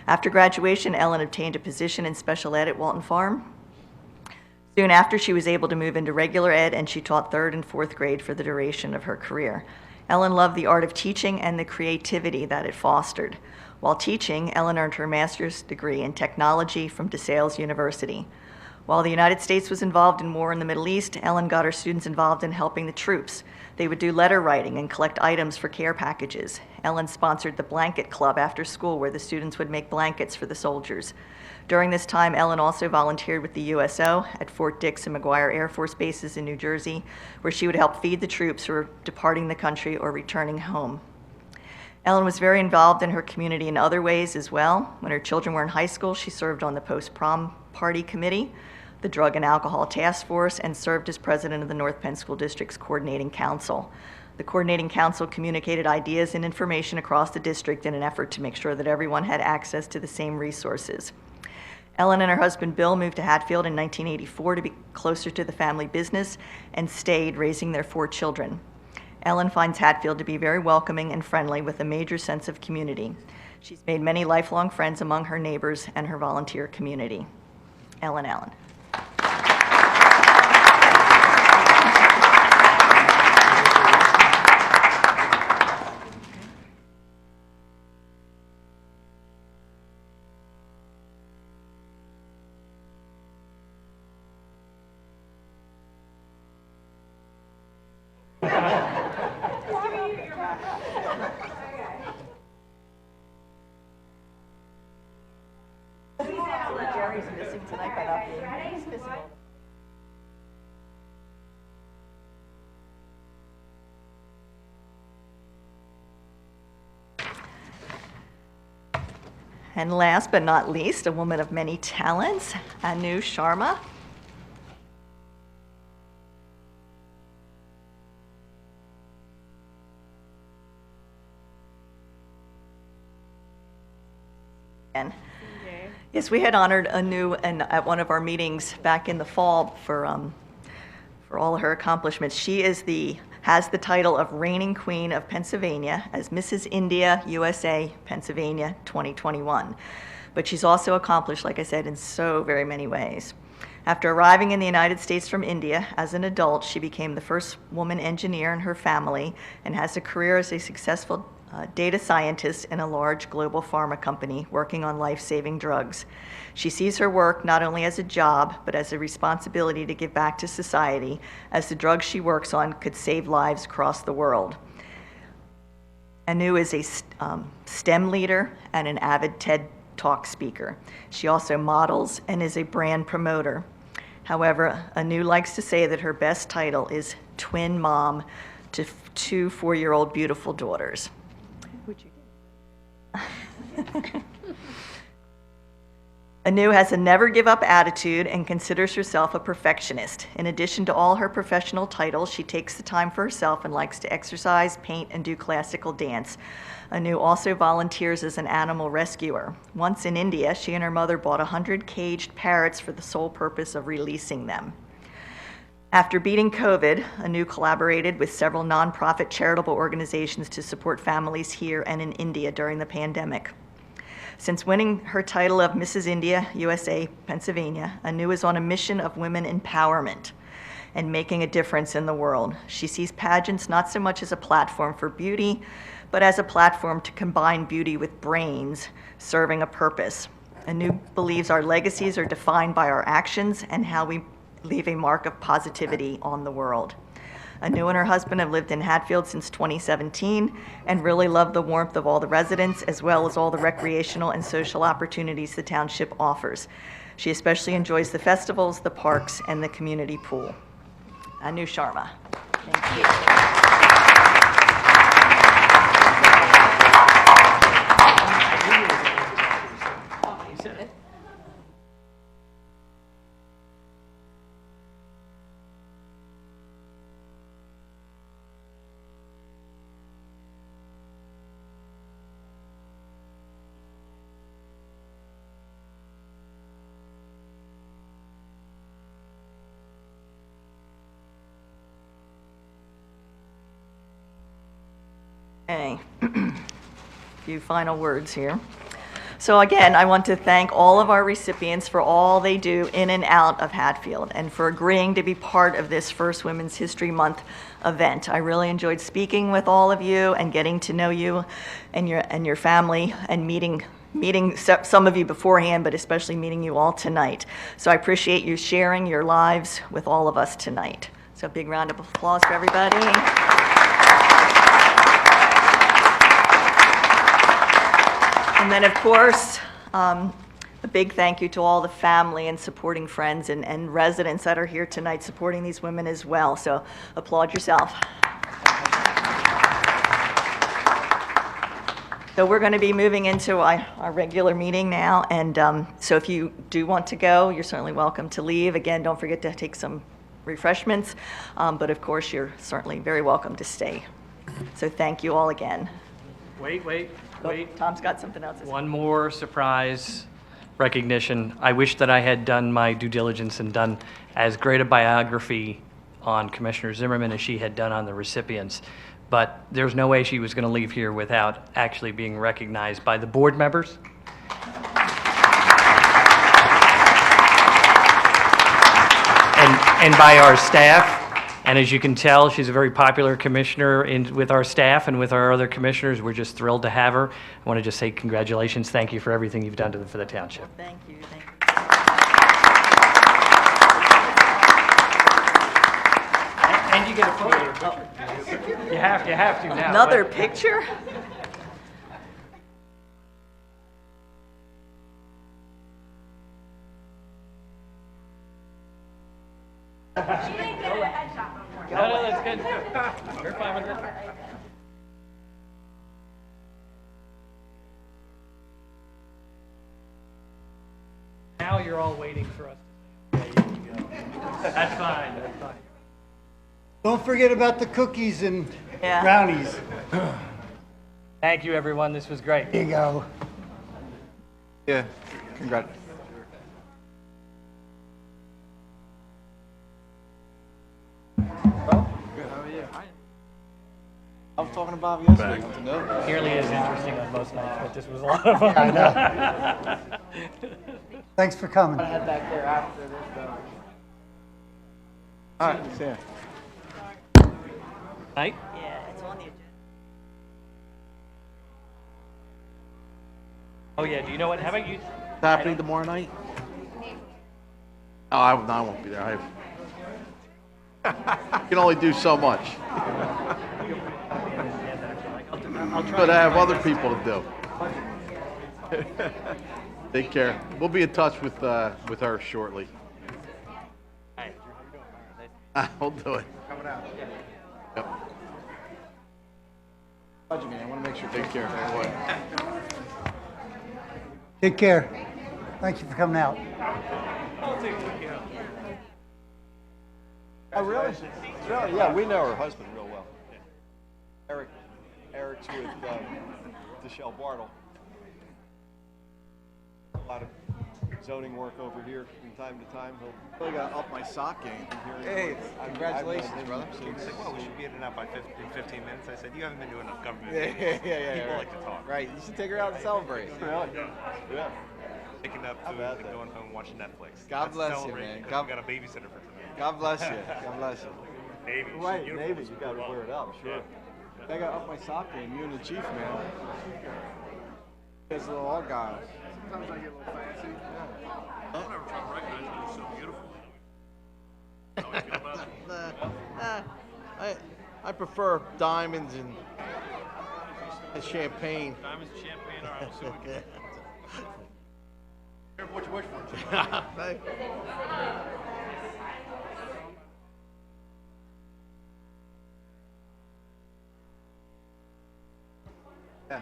After graduation, Ellen obtained a position in special ed at Walton Farm. Soon after, she was able to move into regular ed, and she taught 3rd and 4th grade for the duration of her career. Ellen loved the art of teaching and the creativity that it fostered. While teaching, Ellen earned her master's degree in technology from DeSales University. While the United States was involved in war in the Middle East, Ellen got her students involved in helping the troops. They would do letter writing and collect items for care packages. Ellen sponsored the Blanket Club after school, where the students would make blankets for the soldiers. During this time, Ellen also volunteered with the USO at Fort Dix and McGuire Air Force bases in New Jersey, where she would help feed the troops who were departing the country or returning home. Ellen was very involved in her community in other ways as well. When her children were in high school, she served on the post-prom party committee, the Drug and Alcohol Task Force, and served as president of the North Penn School District's Coordinating Council. The Coordinating Council communicated ideas and information across the district in an effort to make sure that everyone had access to the same resources. Ellen and her husband Bill moved to Hatfield in 1984 to be closer to the family business and stayed, raising their 4 children. Ellen finds Hatfield to be very welcoming and friendly with a major sense of community. She's made many lifelong friends among her neighbors and her volunteer community. Ellen Allen. Jerry's missing tonight by not being here. He's missing all. And last but not least, a woman of many talents, Anu Sharma. Yes, we had honored Anu at one of our meetings back in the fall for all of her accomplishments. She has the title of Reigning Queen of Pennsylvania as Mrs. India USA Pennsylvania 2021. But she's also accomplished, like I said, in so very many ways. After arriving in the United States from India as an adult, she became the first woman engineer in her family and has a career as a successful data scientist in a large global pharma company working on life-saving drugs. She sees her work not only as a job, but as a responsibility to give back to society, as the drugs she works on could save lives across the world. Anu is a STEM leader and an avid TED Talk speaker. She also models and is a brand promoter. However, Anu likes to say that her best title is twin mom to 2 4-year-old beautiful daughters. Anu has a never-give-up attitude and considers herself a perfectionist. In addition to all her professional titles, she takes the time for herself and likes to exercise, paint, and do classical dance. Anu also volunteers as an animal rescuer. Once in India, she and her mother bought 100 caged parrots for the sole purpose of releasing them. After beating COVID, Anu collaborated with several nonprofit charitable organizations to support families here and in India during the pandemic. Since winning her title of Mrs. India USA Pennsylvania, Anu is on a mission of women empowerment and making a difference in the world. She sees pageants not so much as a platform for beauty, but as a platform to combine beauty with brains, serving a purpose. Anu believes our legacies are defined by our actions and how we leave a mark of positivity on the world. Anu and her husband have lived in Hatfield since 2017 and really love the warmth of all the residents as well as all the recreational and social opportunities the township offers. She especially enjoys the festivals, the parks, and the community pool. Anu Sharma. Thank you. Okay, a few final words here. So again, I want to thank all of our recipients for all they do in and out of Hatfield and for agreeing to be part of this first Women's History Month event. I really enjoyed speaking with all of you and getting to know you and your family and meeting some of you beforehand, but especially meeting you all tonight. So I appreciate you sharing your lives with all of us tonight. So a big round of applause for everybody. And then, of course, a big thank you to all the family and supporting friends and residents that are here tonight supporting these women as well. So applaud yourself. So we're going to be moving into our regular meeting now, and so if you do want to go, you're certainly welcome to leave. Again, don't forget to take some refreshments, but of course, you're certainly very welcome to stay. So thank you all again. Wait. Tom's got something else to say. One more surprise recognition. I wish that I had done my due diligence and done as great a biography on Commissioner Zimmerman as she had done on the recipients. But there's no way she was going to leave here without actually being recognized by the board members. And by our staff. And as you can tell, she's a very popular commissioner with our staff and with our other commissioners. We're just thrilled to have her. I want to just say congratulations. Thank you for everything you've done for the township. Thank you. And you get a photo. You have to now. Another picture? No, that's good. We're fine with it. Now you're all waiting for us to say, okay, you can go. That's fine. Don't forget about the cookies and Yeah. brownies. Thank you, everyone. This was great. There you go. Yeah, congrats. I was talking to Bob yesterday. Nearly as interesting as most nights, but this was a lot of fun. Thanks for coming. All right, see ya. Night? Yeah, it's on the agenda. Oh, yeah. Do you know what? How about you? What's happening tomorrow night? Oh, I won't be there. I can only do so much. But I have other people to do. Take care. We'll be in touch with her shortly. We'll do it. Coming out. Yep. I want to make sure. Take care. Take care. Thank you for coming out. Oh, really? Really? Yeah, we know her husband real well. Eric's with Deshelle Bartle. A lot of zoning work over here from time to time. I really got to up my sock game. Hey, congratulations, brother. He was like, well, we should be in and out by 15 minutes. I said, you haven't been doing enough government. Yeah. People right. like to talk. Right. You should take her out and celebrate. Really? Yeah. Picking up food about and that? going home and watching Netflix. God Let's bless you, celebrate man. because God- we got a babysitter for tonight. God bless you. God bless you. Navy. Right, Uniforms Navy, you got to wear it up, sure. I got to up my sock game. You and the chief, man. Guys, little all guys. Sometimes I get a little fancy. I'm never trying to recognize you. You're so beautiful. How do you feel about it? I prefer diamonds and champagne. Diamonds and champagne. All right, we'll see what we can do. Careful what you wish for. Thank you. Yeah.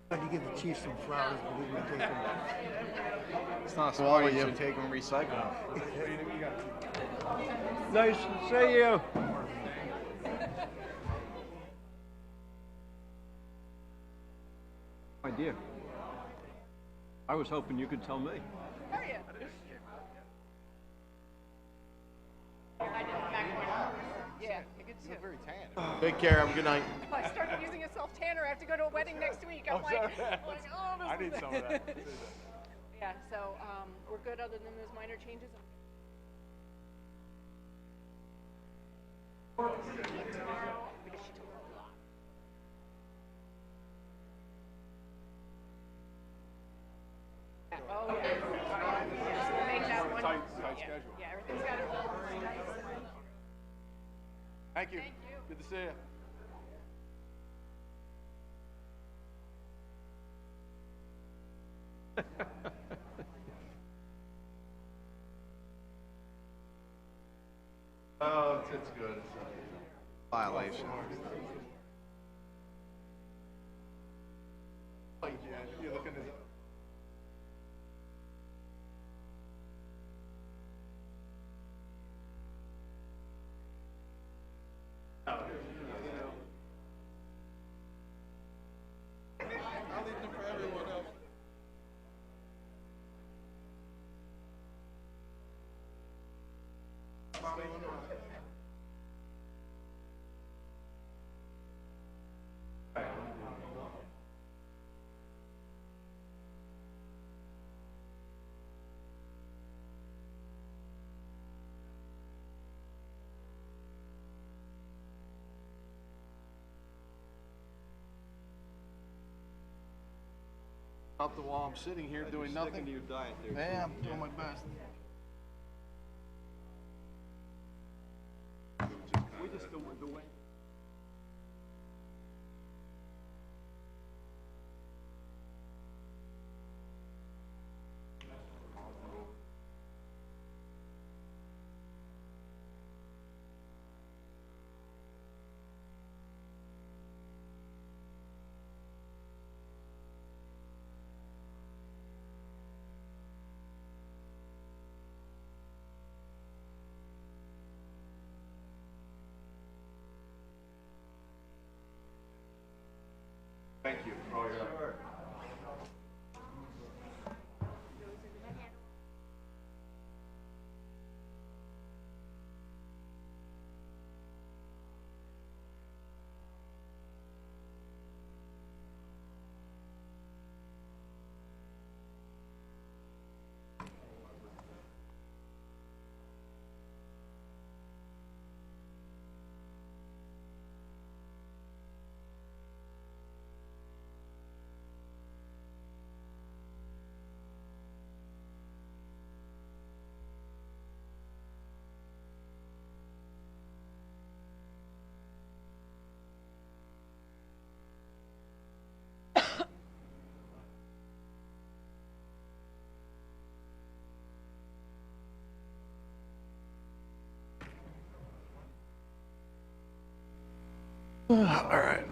Tried to give the chief some flowers, but he wouldn't take them. It's not small. You should take them, recycle them. Nice to see you. Idea. I was hoping you could tell me. Yeah, you could see very tan. Take care. Have a good night. I started using a self-tanner. I have to go to a wedding next week. I'm like, oh, this I is need some of that. Yeah, so we're good other than those minor changes. Tomorrow, because she took a lot. Oh, yeah. Yeah, so we'll make that one. Tight Yeah, schedule. yeah, everything's got it nice. Thank you. Thank you. Good to see you. Oh, it's good. Violation. You're looking at Up the wall. I'm sitting here doing nothing. to your diet there. Yeah, I'm doing my best. We just the way. Thank you. Oh, yeah. All right.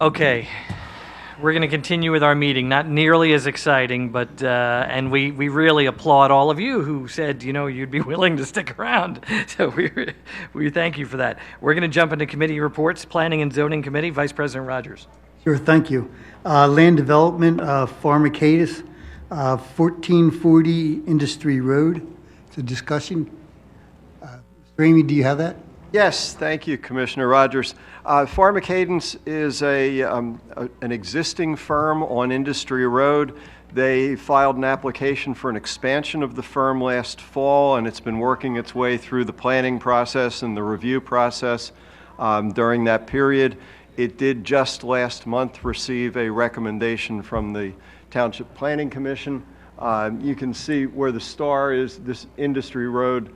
Okay, we're going to continue with our meeting. Not nearly as exciting, but, and we really applaud all of you who said, you know, you'd be willing to stick around. So we thank you for that. We're going to jump into committee reports. Planning and Zoning Committee, Vice President Rogers. Sure, thank you. Land Development, Pharmacatus, 1440 Industry Road. It's a discussion. Mr. Amy, do you have that? Yes, thank you, Commissioner Rogers. Pharmacadence is an existing firm on Industry Road. They filed an application for an expansion of the firm last fall, and it's been working its way through the planning process and the review process during that period. It did just last month receive a recommendation from the Township Planning Commission. You can see where the star is. This Industry Road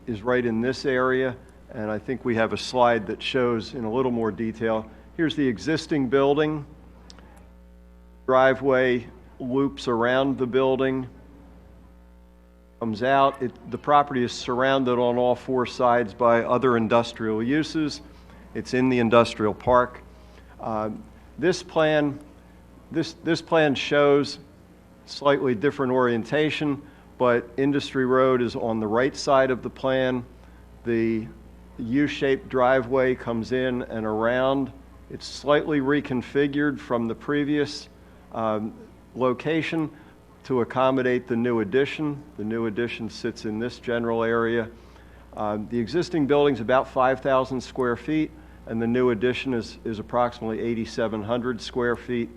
is right in this area, and I think we have a slide that shows in a little more detail. Here's the existing building. Driveway loops around the building, comes out. The property is surrounded on all four sides by other industrial uses. It's in the industrial park. This plan shows slightly different orientation, but Industry Road is on the right side of the plan. The U-shaped driveway comes in and around. It's slightly reconfigured from the previous location to accommodate the new addition. The new addition sits in this general area. The existing building's about 5,000 square feet, and the new addition is approximately 8,700 square feet.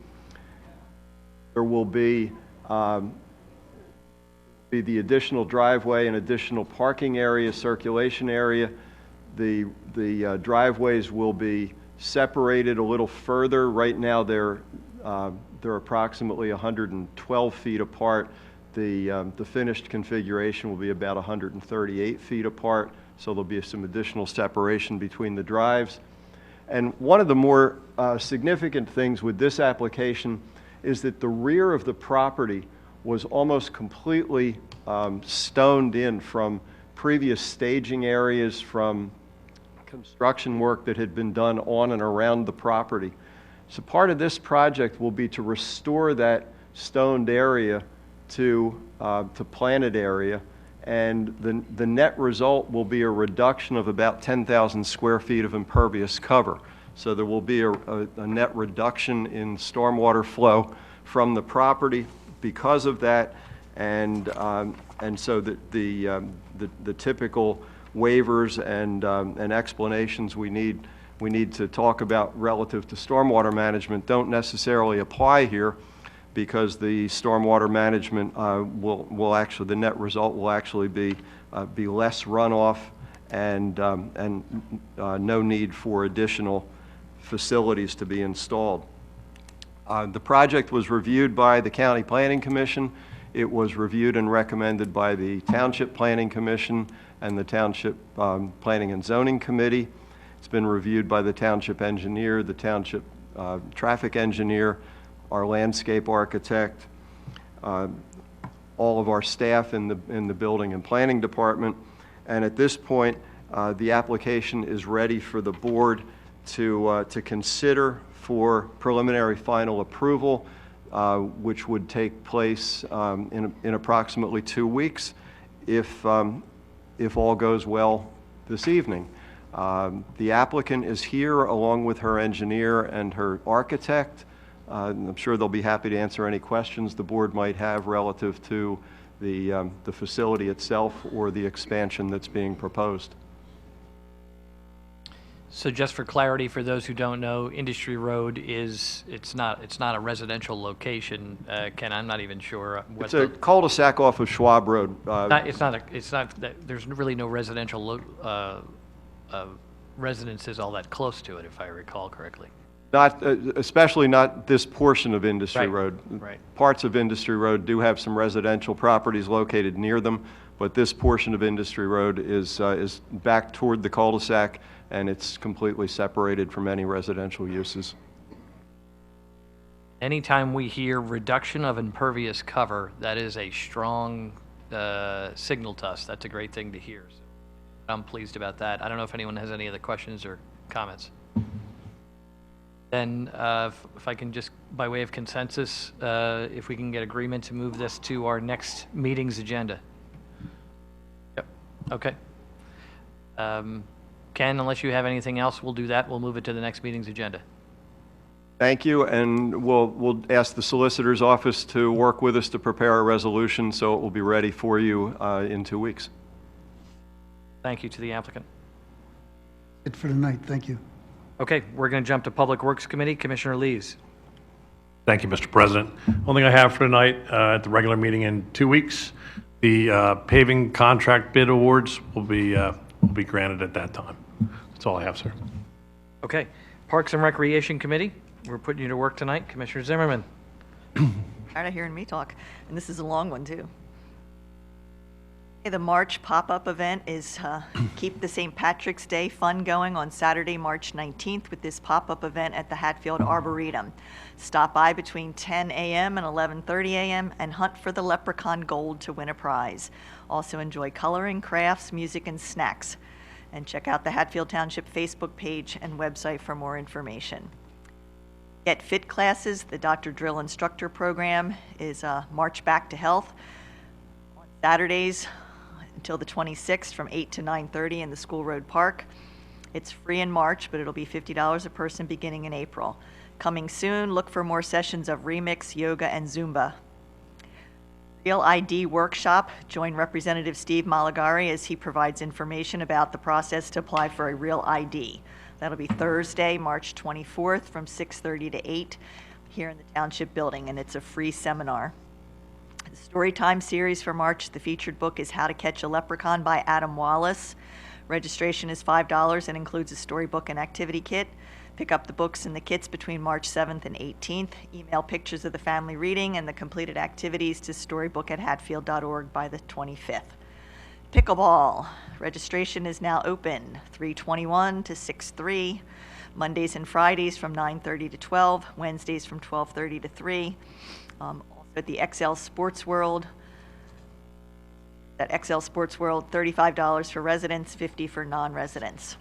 There will be the additional driveway and additional parking area, circulation area. The driveways will be separated a little further. Right now, they're approximately 112 feet apart. The finished configuration will be about 138 feet apart, so there'll be some additional separation between the drives. And one of the more significant things with this application is that the rear of the property was almost completely stoned in from previous staging areas, from construction work that had been done on and around the property. So part of this project will be to restore that stoned area to planted area, and the net result will be a reduction of about 10,000 square feet of impervious cover. So there will be a net reduction in stormwater flow from the property because of that, and so that the typical waivers and explanations we need to talk about relative to stormwater management don't necessarily apply here, because the stormwater management will actually, the net result will actually be less runoff and no need for additional facilities to be installed. The project was reviewed by the County Planning Commission. It was reviewed and recommended by the Township Planning Commission and the Township Planning and Zoning Committee. It's been reviewed by the Township Engineer, the Township Traffic Engineer, our landscape architect, all of our staff in the Building and Planning Department. And at this point, the application is ready for the board to consider for preliminary final approval, which would take place in approximately 2 weeks if all goes well this evening. The applicant is here along with her engineer and her architect. I'm sure they'll be happy to answer any questions the board might have relative to the facility itself or the expansion that's being proposed. So just for clarity, for those who don't know, Industry Road it's not a residential location. Ken, I'm not even sure what It's a cul-de-sac off of Schwab Road. there's really no residential residences all that close to it, if I recall correctly. Not, especially not this portion of Industry Right, Road. right. Parts of Industry Road do have some residential properties located near them, but this portion of Industry Road is back toward the cul-de-sac, and it's completely separated from any residential uses. Anytime we hear reduction of impervious cover, that is a strong signal to us. That's a great thing to hear. So I'm pleased about that. I don't know if anyone has any other questions or comments. Then if I can just, by way of consensus, if we can get agreement to move this to our next meeting's agenda. Yep, okay. Ken, unless you have anything else, we'll do that. We'll move it to the next meeting's agenda. Thank you, and we'll ask the solicitor's office to work with us to prepare a resolution so it will be ready for you in 2 weeks. Thank you to the applicant. It for tonight, thank you. Okay, we're going to jump to Public Works Committee. Commissioner Lees. Thank you, Mr. President. Only thing I have for tonight at the regular meeting in 2 weeks, the paving contract bid awards will be granted at that time. That's all I have, sir. Okay, Parks and Recreation Committee. We're putting you to work tonight. Commissioner Zimmerman. Tired of hearing me talk, and this is a long one, too. The March pop-up event is Keep the St. Patrick's Day fun going on Saturday, March 19th with this pop-up event at the Hatfield Arboretum. Stop by between 10 a.m. and 11:30 a.m. and hunt for the Leprechaun Gold to win a prize. Also enjoy coloring, crafts, music, and snacks. And check out the Hatfield Township Facebook page and website for more information. Get Fit classes, the Dr. Drill Instructor Program is March Back to Health on Saturdays until the 26th from 8 to 9:30 in the School Road Park. It's free in March, but it'll be $50 a person beginning in April. Coming soon, look for more sessions of Remix, Yoga, and Zumba. Real ID Workshop. Join Representative Steve Malagari as he provides information about the process to apply for a Real ID. That'll be Thursday, March 24th from 6:30 to 8 here in the Township building, and it's a free seminar. The Storytime series for March, the featured book is How to Catch a Leprechaun by Adam Wallace. Registration is $5 and includes a storybook and activity kit. Pick up the books and the kits between March 7th and 18th. Email pictures of the family reading and the completed activities to storybook@hatfield.org by the 25th. Pickleball. Registration is now open, 3/21 to 6/3, Mondays and Fridays from 9:30 to 12, Wednesdays from 12:30 to 3. Also at the XL Sports World. At XL Sports World, $35 for residents, $50 for non-residents.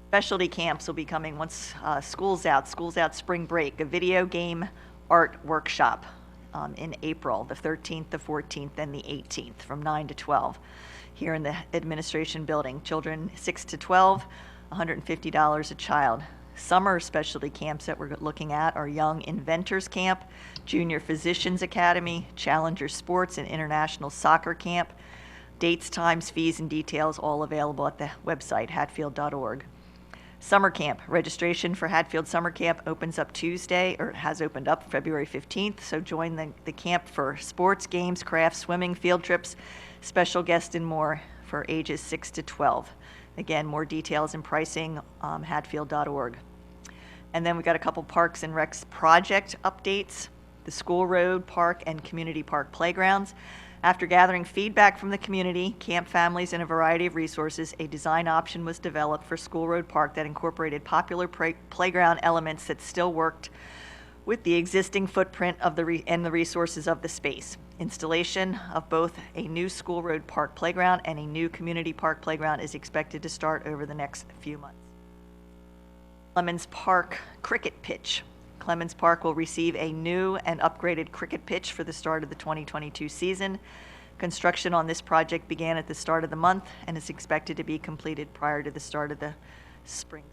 Specialty camps will be coming once school's out spring break, a video game art workshop in April, the 13th, the 14th, and the 18th from 9 to 12 here in the administration building. Children 6 to 12, $150 a child. Summer specialty camps that we're looking at are Young Inventors Camp, Junior Physicians Academy, Challenger Sports and International Soccer Camp. Dates, times, fees, and details all available at the website, hatfield.org. Summer Camp. Registration for Hatfield Summer Camp opens up Tuesday, or has opened up February 15th, so join the camp for sports, games, crafts, swimming, field trips, special guests, and more for ages 6 to 12. Again, more details and pricing, hatfield.org. And then we got a couple Parks and Recs project updates. The School Road Park and Community Park playgrounds. After gathering feedback from the community, camp families, and a variety of resources, a design option was developed for School Road Park that incorporated popular playground elements that still worked with the existing footprint of and the resources of the space. Installation of both a new School Road Park playground and a new community park playground is expected to start over the next few months. Clemens Park cricket pitch. Clemens Park will receive a new and upgraded cricket pitch for the start of the 2022 season. Construction on this project began at the start of the month and is expected to be completed prior to the start of the spring season.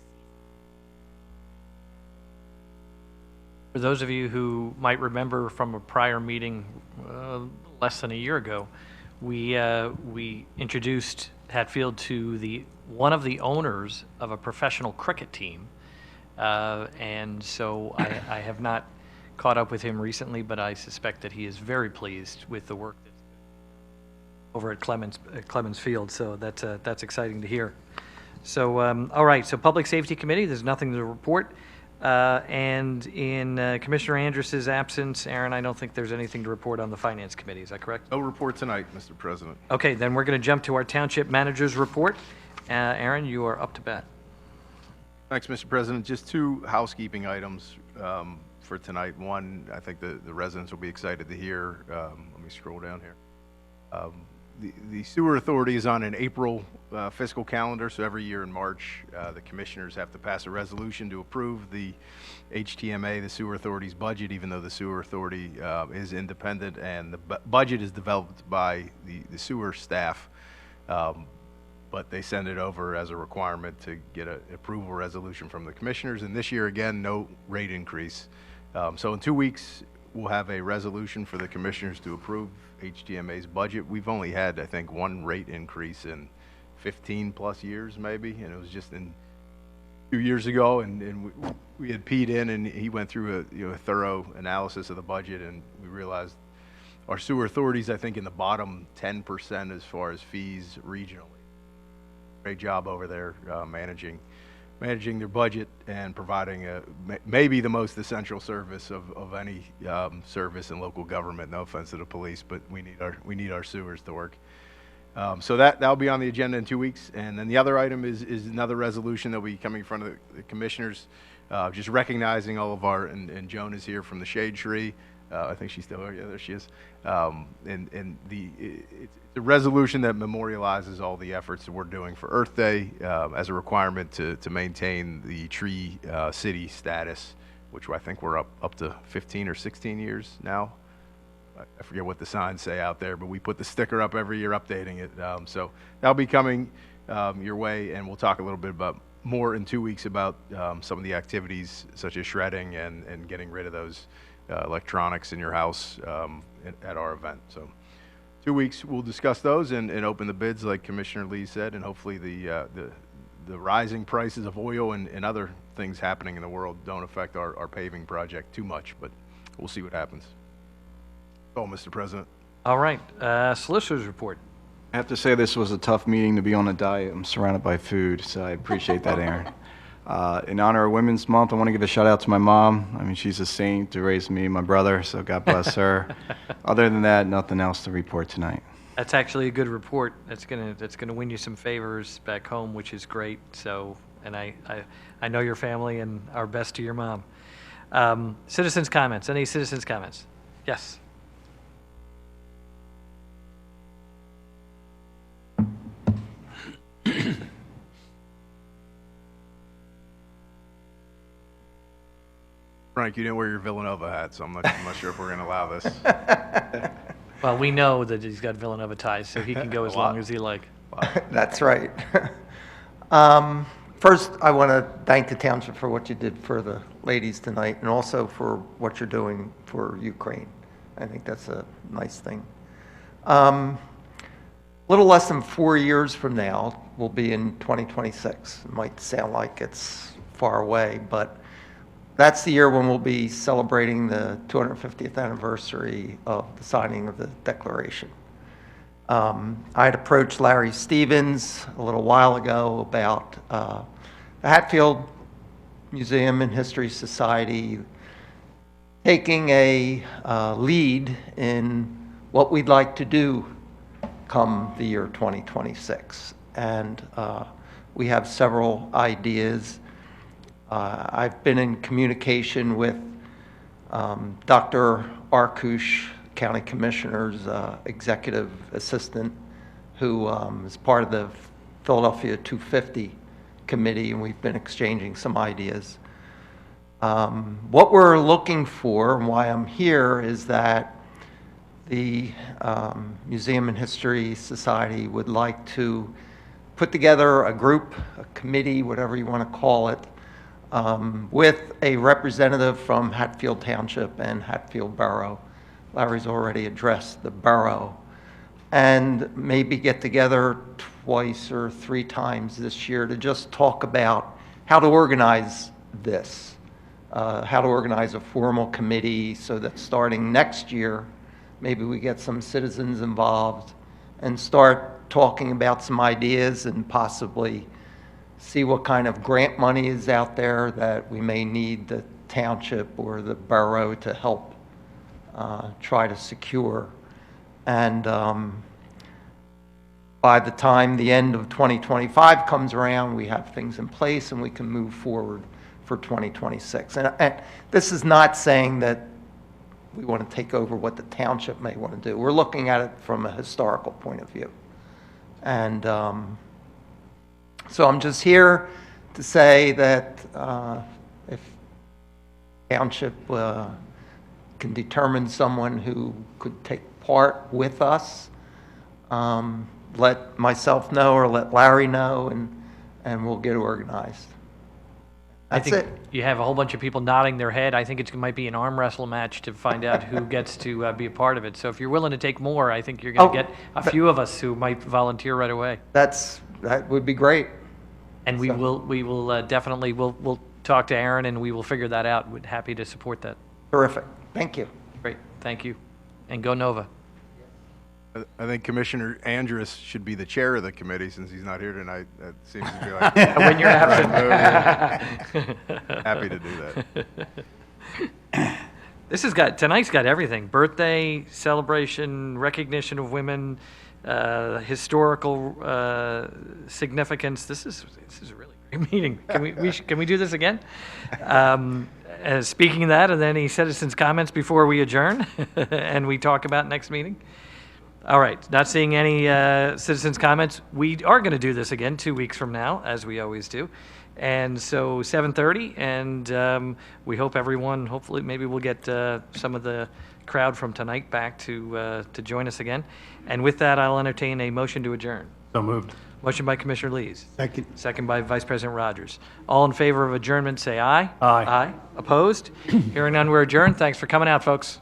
For those of you who might remember from a prior meeting less than a year ago, we introduced Hatfield to one of the owners of a professional cricket team. And so I have not caught up with him recently, but I suspect that he is very pleased with the work that's over at Clemens Field. So that's exciting to hear. So, all right, so Public Safety Committee, there's nothing to report. And in Commissioner Andrus's absence, Aaron, I don't think there's anything to report on the Finance Committee. Is that correct? No report tonight, Mr. President. Okay, then we're going to jump to our Township Manager's report. Aaron, you are up to bat. Thanks, Mr. President. Just two housekeeping items for tonight. One, I think the residents will be excited to hear. Let me scroll down here. The Sewer Authority is on an April fiscal calendar, so every year in March, the commissioners have to pass a resolution to approve the HTMA, the Sewer Authority's budget, even though the Sewer Authority is independent and the budget is developed by the sewer staff. But they send it over as a requirement to get an approval resolution from the commissioners. And this year, again, no rate increase. So in 2 weeks, we'll have a resolution for the commissioners to approve HTMA's budget. We've only had, I think, one rate increase in 15 plus years, maybe, and it was just a few years ago. And we had Pete in, and he went through a thorough analysis of the budget, and we realized our sewer authorities, I think, in the bottom 10% as far as fees regionally. Great job over there managing managing their budget and providing maybe the most essential service of any service in local government. No offense to the police, but we need our sewers to work. So that'll be on the agenda in 2 weeks. And then the other item is another resolution that will be coming in front of the commissioners, just recognizing all of and Joan is here from the Shade Tree. I think she's still here. Yeah, there she is. It's a resolution that memorializes all the efforts that we're doing for Earth Day as a requirement to maintain the tree city status, which I think we're up to 15 or 16 years now. I forget what the signs say out there, but we put the sticker up every year updating it. So that'll be coming your way, and we'll talk a little bit more in 2 weeks about some of the activities such as shredding and getting rid of those electronics in your house at our event. So 2 weeks, we'll discuss those and open the bids like Commissioner Lee said, and hopefully the rising prices of oil and other things happening in the world don't affect our paving project too much, but we'll see what happens. Oh, Mr. President. All right, solicitors report. I have to say this was a tough meeting to be on a diet. I'm surrounded by food, so I appreciate that, Aaron. In honor of Women's Month, I want to give a shout out to my mom. I mean, she's a saint to raise me and my brother, so God bless her. Other than that, nothing else to report tonight. That's actually a good report. That's gonna win you some favors back home, which is great. So, and I know your family, and our best to your mom. Citizens' comments. Any citizens' comments? Yes. Frank, you didn't wear your Villanova hat, so I'm not sure if we're going to allow this. Well, we know that he's got Villanova ties, so he can go as long as he like. That's right. First, I want to thank the township for what you did for the ladies tonight, and also for what you're doing for Ukraine. I think that's a nice thing. A little less than 4 years from now, we'll be in 2026. It might sound like it's far away, but that's the year when we'll be celebrating the 250th anniversary of the signing of the Declaration. I had approached Larry Stevens a little while ago about the Hatfield Museum and History Society taking a lead in what we'd like to do come the year 2026. And we have several ideas. I've been in communication with Dr. Arkush, County Commissioner's executive assistant, who is part of the Philadelphia 250 committee, and we've been exchanging some ideas. What we're looking for, and why I'm here, is that the Museum and History Society would like to put together a group, a committee, whatever you want to call it, with a representative from Hatfield Township and Hatfield Borough. Larry's already addressed the borough. And maybe get together twice or 3 times this year to just talk about how to organize this, how to organize a formal committee so that starting next year, maybe we get some citizens involved and start talking about some ideas and possibly see what kind of grant money is out there that we may need the township or the borough to help try to secure. And by the time the end of 2025 comes around, we have things in place and we can move forward for 2026. And this is not saying that we want to take over what the township may want to do. We're looking at it from a historical point of view. And so I'm just here to say that if township can determine someone who could take part with us, let myself know or let Larry know, and we'll get organized. That's I think it. You have a whole bunch of people nodding their head. I think it might be an arm wrestle match to find out who gets to be a part of it. So if you're willing to take more, I think you're going to get a few of us who might volunteer right away. That would be great. And we will definitely we'll talk to Aaron and we will figure that out. We're happy to support that. Terrific. Thank you. Great, thank you, and go Nova. I think Commissioner Andrus should be the chair of the committee since he's not here tonight. That seems to be like. When you're absent. Happy to do that. Tonight's got everything. Birthday, celebration, recognition of women, historical significance. This is a really great meeting. Can we do this again? Speaking of that, are there any citizens' comments before we adjourn and we talk about next meeting? All right, not seeing any citizens' comments. We are going to do this again 2 weeks from now, as we always do. And so 7:30, and we hope everyone, hopefully, maybe we'll get some of the crowd from tonight back to join us again. And with that, I'll entertain a motion to adjourn. So moved. Motion by Commissioner Lees. Second. Second by Vice President Rogers. All in favor of adjournment, say aye. Aye. Aye. Opposed? Hearing none, we're adjourned. Thanks for coming out, folks.